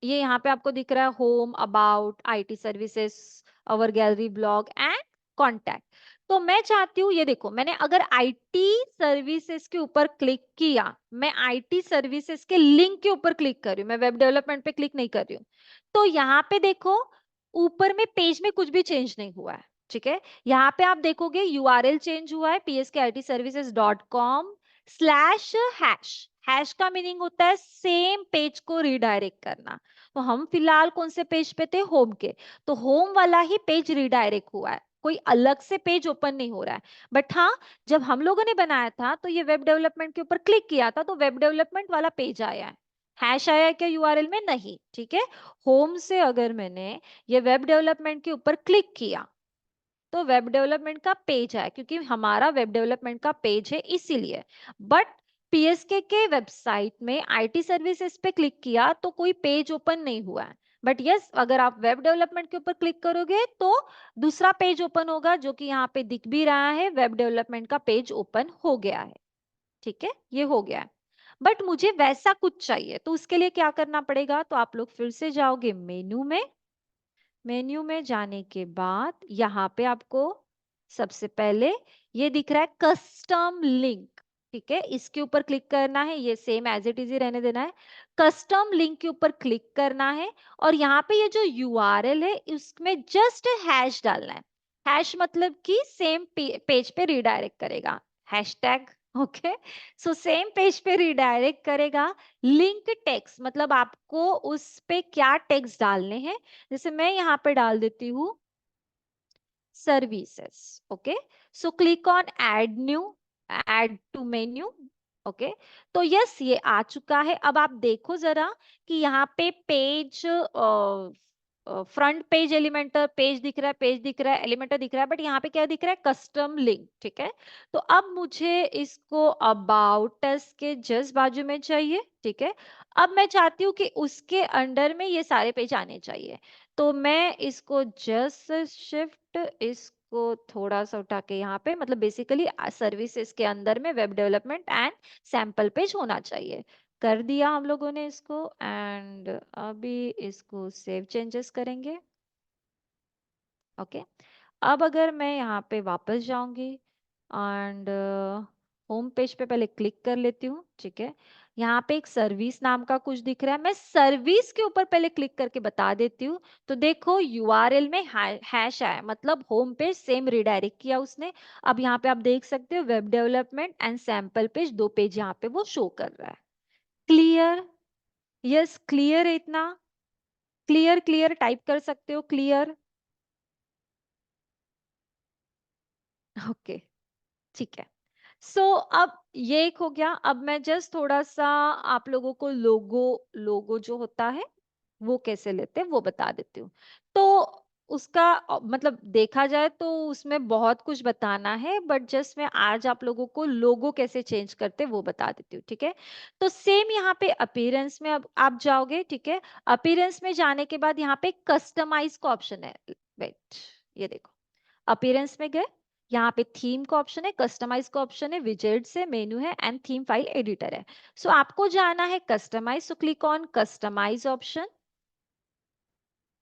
ये यहाँ पे आपको दिख रहा है home, about, IT services, our gallery, blog and contact. तो मैं चाहती हूँ, ये देखो, मैंने अगर आईटी सर्विसेज के ऊपर क्लिक किया, मैं आईटी सर्विसेज के लिंक के ऊपर क्लिक कर रही हूँ, मैं वेब डेवलपमेंट पे क्लिक नहीं कर रही हूँ, तो यहाँ पे देखो ऊपर में पेज में कुछ भी चेंज नहीं हुआ है। ठीक है, यहाँ पे आप देखोगे यूआरएल चेंज हुआ है, pskitservices.com/हैश। हैश का मीनिंग होता है सेम पेज को रिडायरेक्ट करना। तो हम फिलहाल कौन से पेज पे थे? होम के, तो होम वाला ही पेज रिडायरेक्ट हुआ है, कोई अलग से पेज ओपन नहीं हो रहा है। बट हाँ, जब हम लोगों ने बनाया था तो ये वेब डेवलपमेंट के ऊपर क्लिक किया था तो वेब डेवलपमेंट वाला पेज आया है। हैश आया है क्या यूआरएल में? नहीं। ठीक है, होम से अगर मैंने ये वेब डेवलपमेंट के ऊपर क्लिक किया तो वेब डेवलपमेंट का पेज आया, क्योंकि हमारा वेब डेवलपमेंट का पेज है इसीलिए। बट पीएसके के वेबसाइट में आईटी सर्विसेज पे क्लिक किया तो कोई पेज ओपन नहीं हुआ है। बट यस, अगर आप वेब डेवलपमेंट के ऊपर क्लिक करोगे तो दूसरा पेज ओपन होगा, जो कि यहाँ पे दिख भी रहा है, वेब डेवलपमेंट का पेज ओपन हो गया है। ठीक है, ये हो गया है। बट मुझे वैसा कुछ चाहिए, तो उसके लिए क्या करना पड़ेगा? तो आप लोग फिर से जाओगे मेन्यू में। मेन्यू में जाने के बाद यहाँ पे आपको सबसे पहले ये दिख रहा है कस्टम लिंक। ठीक है, इसके ऊपर क्लिक करना है, ये सेम एज इट इज ही रहने देना है। कस्टम लिंक के ऊपर क्लिक करना है और यहाँ पे ये जो यूआरएल है उसमें जस्ट हैश डालना है। हैश मतलब कि सेम पेज पे रिडायरेक्ट करेगा, hashtag. Okay, so same page पे रिडायरेक्ट करेगा। लिंक टेक्स्ट मतलब आपको उस पे क्या टेक्स्ट डालने हैं, जैसे मैं यहाँ पे डाल देती हूँ services. Okay, so click on add new, add to menu. Okay, तो यस, ये आ चुका है। अब आप देखो जरा कि यहाँ पे page front page Elementor page दिख रहा है, पेज दिख रहा है, एलिमेंटर दिख रहा है, बट यहाँ पे क्या दिख रहा है, कस्टम लिंक। ठीक है, तो अब मुझे इसको अबाउट अस के जस्ट बाजू में चाहिए। ठीक है, अब मैं चाहती हूँ कि उसके अंडर में ये सारे पेज आने चाहिए, तो मैं इसको जस्ट शिफ्ट, इसको थोड़ा सा उठा के यहाँ पे, मतलब बेसिकली सर्विसेज के अंदर में web development and sample page होना चाहिए। कर दिया हम लोगों ने इसको, एंड अभी इसको सेव चेंजेस करेंगे। ओके, अब अगर मैं यहाँ पे वापस जाऊंगी एंड होम पेज पे पहले क्लिक कर लेती हूँ। ठीक है, यहाँ पे एक सर्विस नाम का कुछ दिख रहा है, मैं सर्विस के ऊपर पहले क्लिक करके बता देती हूँ। तो देखो यूआरएल में हैश आया, मतलब होम पेज सेम रिडायरेक्ट किया उसने। अब यहाँ पे आप देख सकते हो web development and sample page, दो पेज यहाँ पे वो शो कर रहा है। क्लियर? यस, क्लियर है इतना? क्लियर क्लियर टाइप कर सकते हो, क्लियर। ओके, ठीक है। सो अब ये एक हो गया। अब मैं जस्ट थोड़ा सा आप लोगों को लोगो, लोगो जो होता है वो कैसे लेते हैं वो बता देती हूँ। तो उसका मतलब देखा जाए तो उसमें बहुत कुछ बताना है, बट जस्ट मैं आज आप लोगों को लोगो कैसे चेंज करते हैं वो बता देती हूँ। ठीक है, तो सेम यहाँ पे अपीयरेंस में अब आप जाओगे। ठीक है, अपीयरेंस में जाने के बाद यहाँ पे कस्टमाइज का ऑप्शन है। वेट, ये देखो, अपीयरेंस में गए, यहाँ पे थीम का ऑप्शन है, कस्टमाइज का ऑप्शन है, विजेट्स है, मेनू है एंड थीम फाइल एडिटर है। सो आपको जाना है customize, so click on customize option.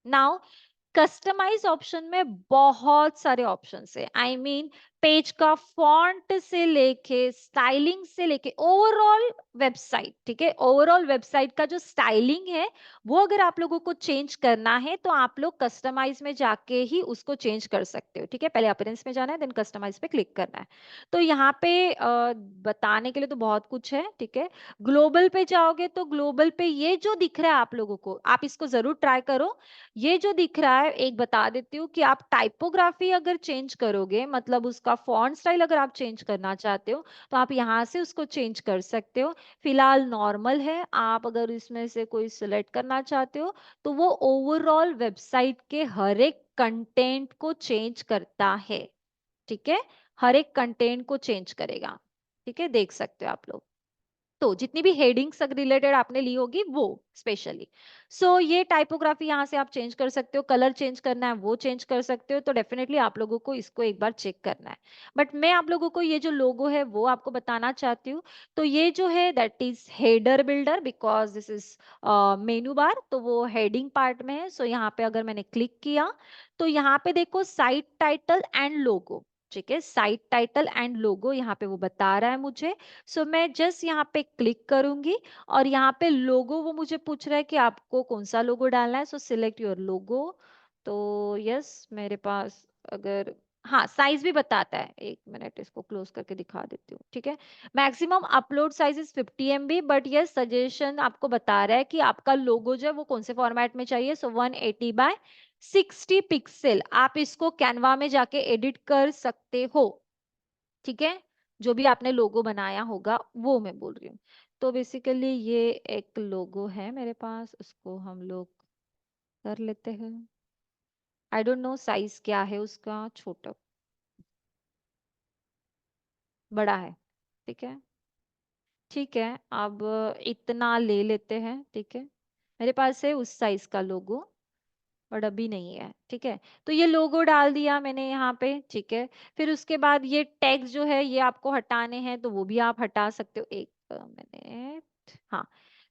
Now customize option में बहुत सारे ऑप्शंस है। आई मीन पेज का फॉन्ट से लेके स्टाइलिंग से लेके ओवरऑल वेबसाइट। ठीक है, ओवरऑल वेबसाइट का जो स्टाइलिंग है वो अगर आप लोगों को चेंज करना है तो आप लोग कस्टमाइज में जाके ही उसको चेंज कर सकते हो। ठीक है, पहले अपीयरेंस में जाना है, देन कस्टमाइज पे क्लिक करना है। तो यहाँ पे बताने के लिए तो बहुत कुछ है। ठीक है, ग्लोबल पे जाओगे तो ग्लोबल पे ये जो दिख रहा है आप लोगों को, आप इसको जरूर ट्राई करो। ये जो दिख रहा है, एक बता देती हूँ कि आप टाइपोग्राफी अगर चेंज करोगे, मतलब उसका फॉन्ट स्टाइल अगर आप चेंज करना चाहते हो तो आप यहाँ से उसको चेंज कर सकते हो। फिलहाल नॉर्मल है, आप अगर इसमें से कोई सिलेक्ट करना चाहते हो तो वो ओवरऑल वेबसाइट के हर एक कंटेंट को चेंज करता है। ठीक है, हर एक कंटेंट को चेंज करेगा। ठीक है, देख सकते हो आप लोग। तो जितनी भी हेडिंग्स रिलेटेड आपने ली होगी वो स्पेशली। सो ये टाइपोग्राफी यहाँ से आप चेंज कर सकते हो, कलर चेंज करना है वो चेंज कर सकते हो। तो डेफिनेटली आप लोगों को इसको एक बार चेक करना है। बट मैं आप लोगों को ये जो लोगो है वो आपको बताना चाहती हूँ। तो ये जो है that is header builder, because this is मेनू बार, तो वो हेडिंग पार्ट में है। सो यहाँ पे अगर मैंने क्लिक किया तो यहाँ पे देखो साइट टाइटल एंड लोगो। ठीक है, साइट टाइटल एंड लोगो यहाँ पे वो बता रहा है मुझे। सो मैं जस्ट यहाँ पे क्लिक करूंगी और यहाँ पे लोगो वो मुझे पूछ रहा है कि आपको कौन सा लोगो डालना है। सो सिलेक्ट योर लोगो। तो यस, मेरे पास अगर, हाँ साइज भी बताता है, एक मिनट इसको क्लोज करके दिखा देती हूँ। ठीक है, maximum upload size is 50 MB, but yes suggestion आपको बता रहा है कि आपका लोगो जो है वो कौन से फॉर्मेट में चाहिए। सो 180x60 पिक्सल आप इसको कैनवा में जाके एडिट कर सकते हो। ठीक है, जो भी आपने लोगो बनाया होगा वो मैं बोल रही हूँ। तो बेसिकली ये एक लोगो है मेरे पास, उसको हम लोग कर लेते हैं। आई डोंट नो साइज क्या है उसका, छोटा बड़ा है। ठीक है, ठीक है, अब इतना ले लेते हैं। ठीक है, मेरे पास है उस साइज का लोगो, बट अभी नहीं है। ठीक है, तो ये लोगो डाल दिया मैंने यहाँ पे। ठीक है, फिर उसके बाद ये टैग्स जो है ये आपको हटाने हैं तो वो भी आप हटा सकते हो। एक मिनट, हाँ।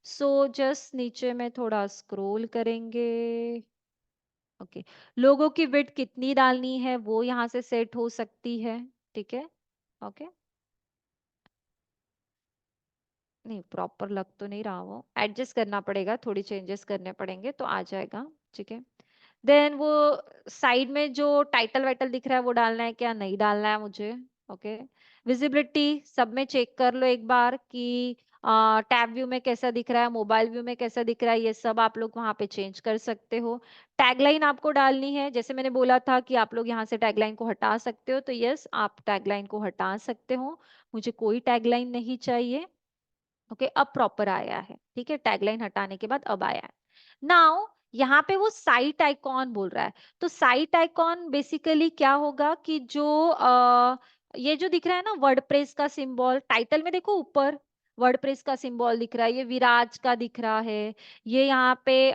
सो जस्ट नीचे में थोड़ा स्क्रॉल करेंगे। ओके, लोगो की विड्थ कितनी डालनी है वो यहाँ से सेट हो सकती है। ठीक है, ओके, नहीं प्रॉपर लग तो नहीं रहा, वो एडजस्ट करना पड़ेगा, थोड़ी चेंजेस करने पड़ेंगे तो आ जाएगा। ठीक है, देन वो साइड में जो टाइटल वाइटल दिख रहा है वो डालना है क्या, नहीं डालना है मुझे। ओके, विजिबिलिटी सब में चेक कर लो एक बार कि टैब व्यू में कैसा दिख रहा है, मोबाइल व्यू में कैसा दिख रहा है, ये सब आप लोग वहां पे चेंज कर सकते हो। टैगलाइन आपको डालनी है, जैसे मैंने बोला था कि आप लोग यहाँ से टैगलाइन को हटा सकते हो, तो यस आप टैगलाइन को हटा सकते हो। मुझे कोई टैगलाइन नहीं चाहिए। ओके, अब प्रॉपर आया है। ठीक है, टैगलाइन हटाने के बाद अब आया है। नाउ यहाँ पे वो साइट आइकॉन बोल रहा है। तो साइट आइकॉन बेसिकली क्या होगा कि जो ये जो दिख रहा है ना वर्डप्रेस का सिंबल, टाइटल में देखो ऊपर वर्डप्रेस का सिंबल दिख रहा है, ये विराज का दिख रहा है, ये यहाँ पे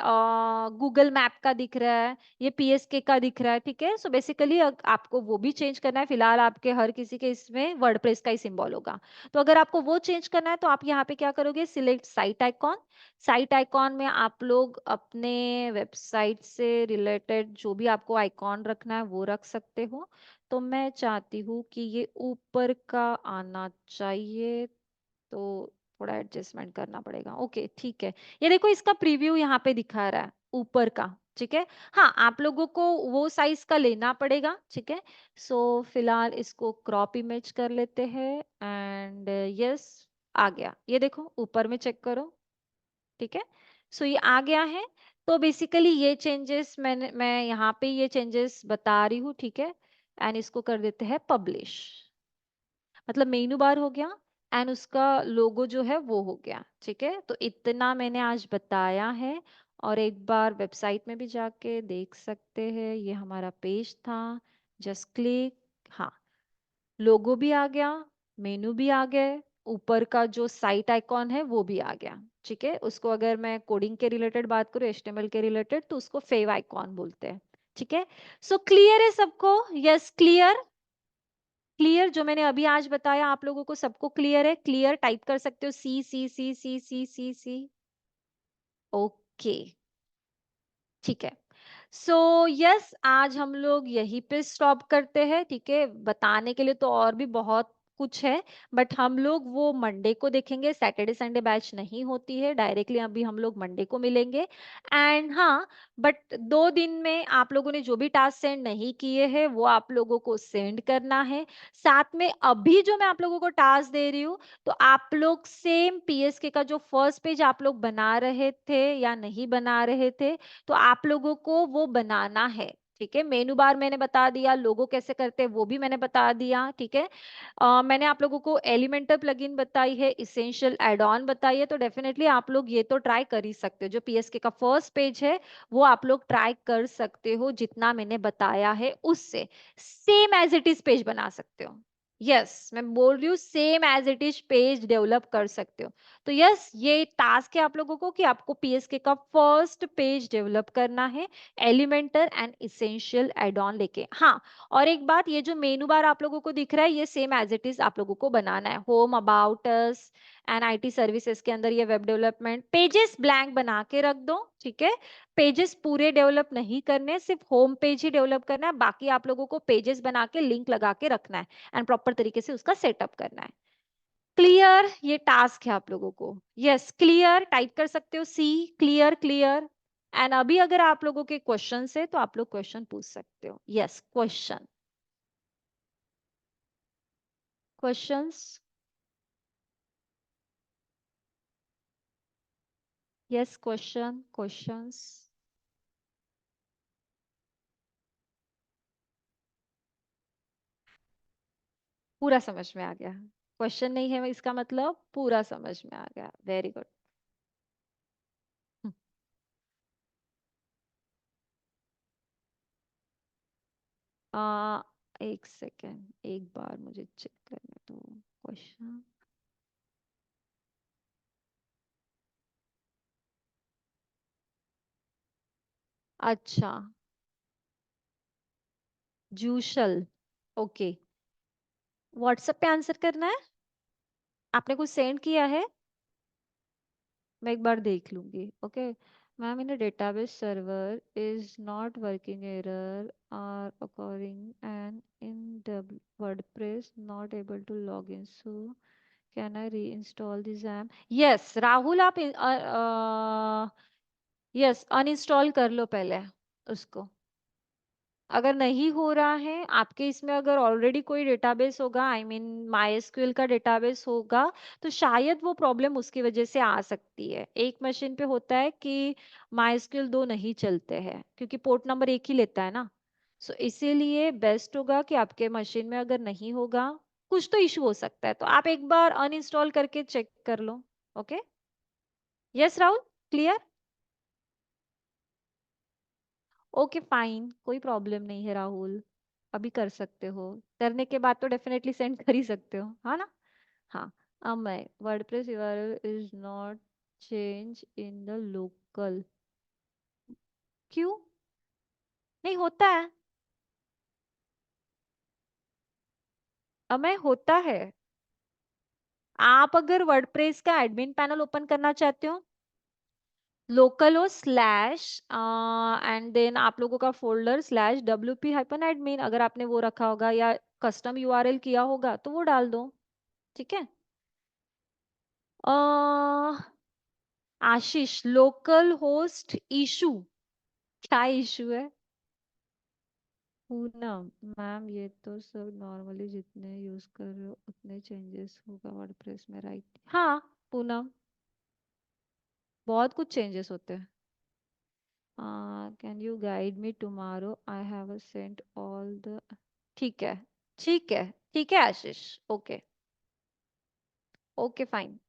गूगल मैप का दिख रहा है, ये पीएसके का दिख रहा है। ठीक है, सो बेसिकली आपको वो भी चेंज करना है। फिलहाल आपके हर किसी के इसमें वर्डप्रेस का ही सिंबल होगा। तो अगर आपको वो चेंज करना है तो आप यहाँ पे क्या करोगे, select site icon. Site icon में आप लोग अपने वेबसाइट से रिलेटेड जो भी आपको आइकॉन रखना है वो रख सकते हो। तो मैं चाहती हूँ कि ये ऊपर का आना चाहिए, तो थोड़ा एडजस्टमेंट करना पड़ेगा। ओके ठीक है, ये देखो इसका प्रीव्यू यहाँ पे दिखा रहा है ऊपर का। ठीक है, हाँ आप लोगों को वो साइज का लेना पड़ेगा। ठीक है, सो फिलहाल इसको क्रॉप इमेज कर लेते हैं एंड यस आ गया। ये देखो ऊपर में चेक करो। ठीक है, सो ये आ गया है। तो बेसिकली ये चेंजेस मैं यहाँ पे ये चेंजेस बता रही हूँ। ठीक है, एंड इसको कर देते हैं पब्लिश। मतलब मेनू बार हो गया एंड उसका लोगो जो है वो हो गया। ठीक है, तो इतना मैंने आज बताया है। और एक बार वेबसाइट में भी जाके देख सकते हैं, ये हमारा पेज था। जस्ट क्लिक, हाँ लोगो भी आ गया, मेनू भी आ गए, ऊपर का जो साइट आइकॉन है वो भी आ गया। ठीक है, उसको अगर मैं कोडिंग के रिलेटेड बात करूँ, एचटीएमएल के रिलेटेड, तो उसको फेव आइकॉन बोलते हैं। ठीक है, सो क्लियर है सबको? Yes clear. क्लियर जो मैंने अभी आज बताया आप लोगों को सबको क्लियर है? क्लियर टाइप कर सकते हो, सी सी सी सी सी सी सी। ओके ठीक है, सो यस आज हम लोग यहीं पे स्टॉप करते हैं। ठीक है, बताने के लिए तो और भी बहुत कुछ है, बट हम लोग वो मंडे को देखेंगे। सैटरडे संडे बैच नहीं होती है, डायरेक्टली अभी हम लोग मंडे को मिलेंगे। एंड हाँ, बट 2 दिन में आप लोगों ने जो भी टास्क सेंड नहीं किए हैं वो आप लोगों को सेंड करना है। साथ में अभी जो मैं आप लोगों को टास्क दे रही हूँ, तो आप लोग सेम पीएसके का जो फर्स्ट पेज आप लोग बना रहे थे या नहीं बना रहे थे, तो आप लोगों को वो बनाना है। ठीक है, मेनू बार मैंने बता दिया, लोगो कैसे करते हैं वो भी मैंने बता दिया। ठीक है, मैंने आप लोगों को एलिमेंटर प्लगइन बताई है, इसेंशियल एड ऑन बताई है। तो डेफिनेटली आप लोग ये तो ट्राई कर ही सकते हो, जो पीएसके का फर्स्ट पेज है वो आप लोग ट्राई कर सकते हो, जितना मैंने बताया है उससे same as it is page बना सकते हो। यस मैं बोल रही हूँ same as it is page develop कर सकते हो। तो यस ये टास्क है आप लोगों को कि आपको पीएसके का फर्स्ट पेज डेवलप करना है, Elementor and essential add on लेके। हाँ, और एक बात, ये जो मेनू बार आप लोगों को दिख रहा है ये सेम एज इट इज आप लोगों को बनाना है। Home, about us and IT services के अंदर ये वेब डेवलपमेंट पेजेस ब्लैंक बना के रख दो। ठीक है, पेजेस पूरे डेवलप नहीं करने, सिर्फ होम पेज ही डेवलप करना है, बाकी आप लोगों को पेजेस बना के लिंक लगा के रखना है एंड प्रॉपर तरीके से उसका सेटअप करना है। क्लियर, ये टास्क है आप लोगों को। यस क्लियर टाइप कर सकते हो, सी क्लियर क्लियर। एंड अभी अगर आप लोगों के क्वेश्चन है तो आप लोग क्वेश्चन पूछ सकते हो। Yes question, questions, yes question, questions. पूरा समझ में आ गया? क्वेश्चन नहीं है इसका मतलब पूरा समझ में आ गया, वेरी गुड। आ, एक सेकेंड, एक बार मुझे चेक करने दो क्वेश्चन। अच्छा, जूशल, ओके। व्हाट्सएप पे आंसर करना है? आपने कुछ सेंड किया है? मैं एक बार देख लूंगी। Okay ma'am, in database server is not working, error are occurring and in WordPress not able to log in, so can I reinstall the XAMPP? Yes Rahul, आप यस अनइंस्टॉल कर लो पहले उसको। अगर नहीं हो रहा है आपके इसमें, अगर ऑलरेडी कोई डेटाबेस होगा, आई मीन MySQL का डेटाबेस होगा, तो शायद वो प्रॉब्लम उसकी वजह से आ सकती है। एक मशीन पे होता है कि MySQL दो नहीं चलते हैं क्योंकि पोर्ट नंबर एक ही लेता है ना। सो इसीलिए बेस्ट होगा कि आपके मशीन में अगर नहीं होगा, कुछ तो इशू हो सकता है, तो आप एक बार अनइंस्टॉल करके चेक कर लो। Okay, yes Rahul, clear. Okay fine, कोई प्रॉब्लम नहीं है राहुल, अभी कर सकते हो। करने के बाद तो डेफिनेटली सेंड कर ही सकते हो, हाँ ना? हाँ। Amay, WordPress URL is not change in the local, क्यों नहीं होता है? अमय होता है। आप अगर वर्डप्रेस का एडमिन पैनल ओपन करना चाहते हो, लोकल हो स्लैश एंड देन आप लोगों का फोल्डर स्लैश wp-admin, अगर आपने वो रखा होगा या कस्टम यूआरएल किया होगा तो वो डाल दो, ठीक है। आशीष, लोकल होस्ट इशू, क्या इशू है? पूनम मैम, ये तो सब नॉर्मली जितने यूज कर रहे हो उतने चेंजेस होगा वर्डप्रेस में, राइट? हाँ पूनम, बहुत कुछ चेंजेस होते हैं। Can you guide me tomorrow, I have sent all the, ठीक है, ठीक है, ठीक है आशीष, ओके, ओके फाइन।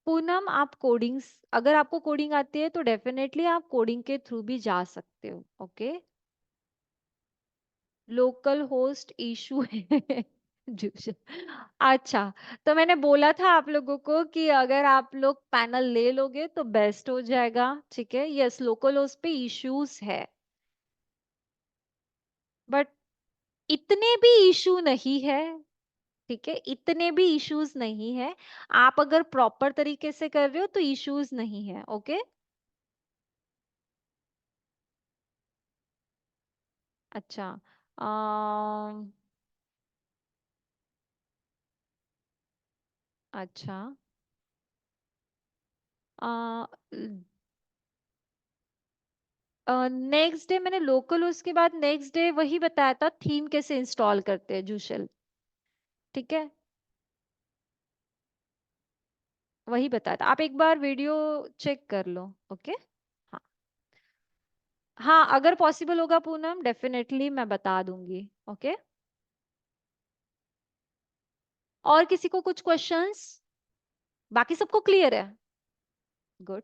पूनम, आप कोडिंग्स, अगर आपको कोडिंग आती है तो डेफिनेटली आप कोडिंग के थ्रू भी जा सकते हो, ओके। लोकल होस्ट इशू है जूशल। अच्छा, तो मैंने बोला था आप लोगों को कि अगर आप लोग पैनल ले लोगे तो बेस्ट हो जाएगा, ठीक है। यस, लोकल होस्ट पे इश्यूज है, बट इतने भी इशू नहीं है, ठीक है, इतने भी इश्यूज नहीं है। आप अगर प्रॉपर तरीके से कर रहे हो तो इश्यूज नहीं है, ओके। अच्छा, अम, अच्छा, नेक्स्ट डे मैंने लोकल, उसके बाद नेक्स्ट डे वही बताया था थीम कैसे इंस्टॉल करते हैं जूशल, ठीक है, वही बताया था। आप एक बार वीडियो चेक कर लो, ओके। हाँ, हाँ अगर पॉसिबल होगा पूनम डेफिनेटली मैं बता दूंगी, ओके। और किसी को कुछ क्वेश्चंस? बाकी सबको क्लियर है? गुड।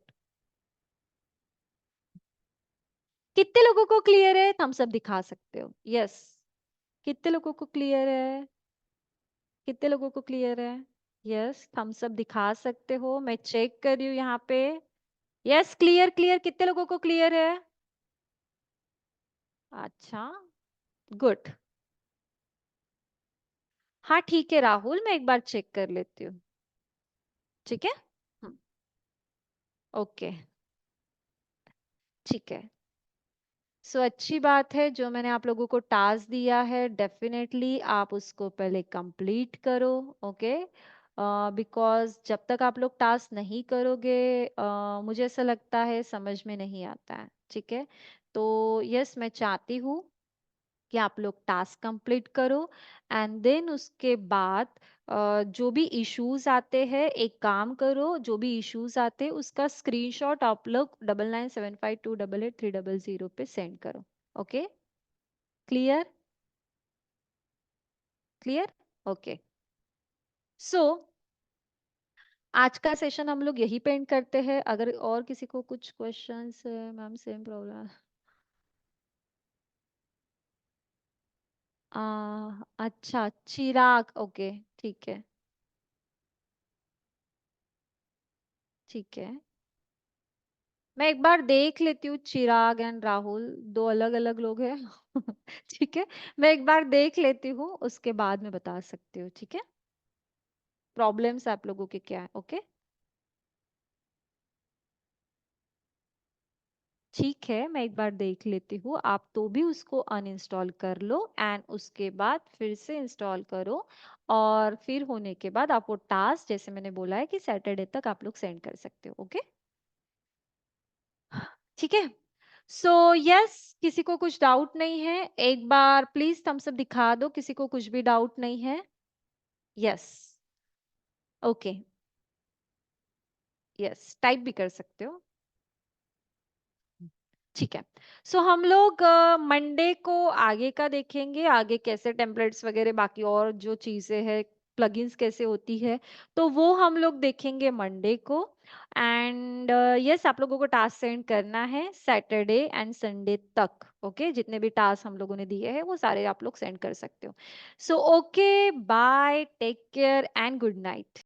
कितने लोगों को क्लियर है? थम्स अप दिखा सकते हो, यस। कितने लोगों को क्लियर है? कितने लोगों को क्लियर है? यस, थम्स अप दिखा सकते हो, मैं चेक कर रही हूँ यहाँ पे। यस, क्लियर क्लियर, कितने लोगों को क्लियर है? अच्छा, गुड। हाँ ठीक है राहुल, मैं एक बार चेक कर लेती हूँ, ठीक है। ओके, ठीक है। सो अच्छी बात है, जो मैंने आप लोगों को टास्क दिया है डेफिनेटली आप उसको पहले कंप्लीट करो, ओके। बिकॉज जब तक आप लोग टास्क नहीं करोगे मुझे ऐसा लगता है समझ में नहीं आता है, ठीक है। तो यस, मैं चाहती हूँ कि आप लोग टास्क कंप्लीट करो एंड देन उसके बाद जो भी इश्यूज आते हैं, एक काम करो, जो भी इश्यूज आते हैं उसका स्क्रीनशॉट आप लोग 9975288300 पे सेंड करो, okay. Clear? Clear, okay. So आज का सेशन हम लोग यही पे एंड करते हैं। अगर और किसी को कुछ क्वेश्चंस है, मैम सेम प्रॉब्लम। अच्छा, चिराग, ओके, ठीक है, ठीक है। मैं एक बार देख लेती हूँ, चिराग एंड राहुल दो अलग अलग लोग हैं ठीक है, मैं एक बार देख लेती हूँ, उसके बाद मैं बता सकती हूँ, ठीक है। प्रॉब्लम्स आप लोगों के क्या है, ओके। ठीक है, मैं एक बार देख लेती हूँ, आप तो भी उसको अनइंस्टॉल कर लो एंड उसके बाद फिर से इंस्टॉल करो, और फिर होने के बाद आप वो टास्क जैसे मैंने बोला है कि सैटरडे तक आप लोग सेंड कर सकते हो, ओके। ठीक है। सो यस, किसी को कुछ डाउट नहीं है? एक बार प्लीज थम्स अप दिखा दो, किसी को कुछ भी डाउट नहीं है? यस, ओके, यस टाइप भी कर सकते हो, ठीक है। सो हम लोग मंडे को आगे का देखेंगे, आगे कैसे टेम्पलेट्स वगैरह बाकी और जो चीजें हैं प्लगइन्स कैसे होती है, तो वो हम लोग देखेंगे मंडे को। एंड यस, आप लोगों को टास्क सेंड करना है सैटरडे एंड संडे तक। ओके, जितने भी टास्क हम लोगों ने दिए हैं वो सारे आप लोग सेंड कर सकते हो। So okay, bye, take care and good night.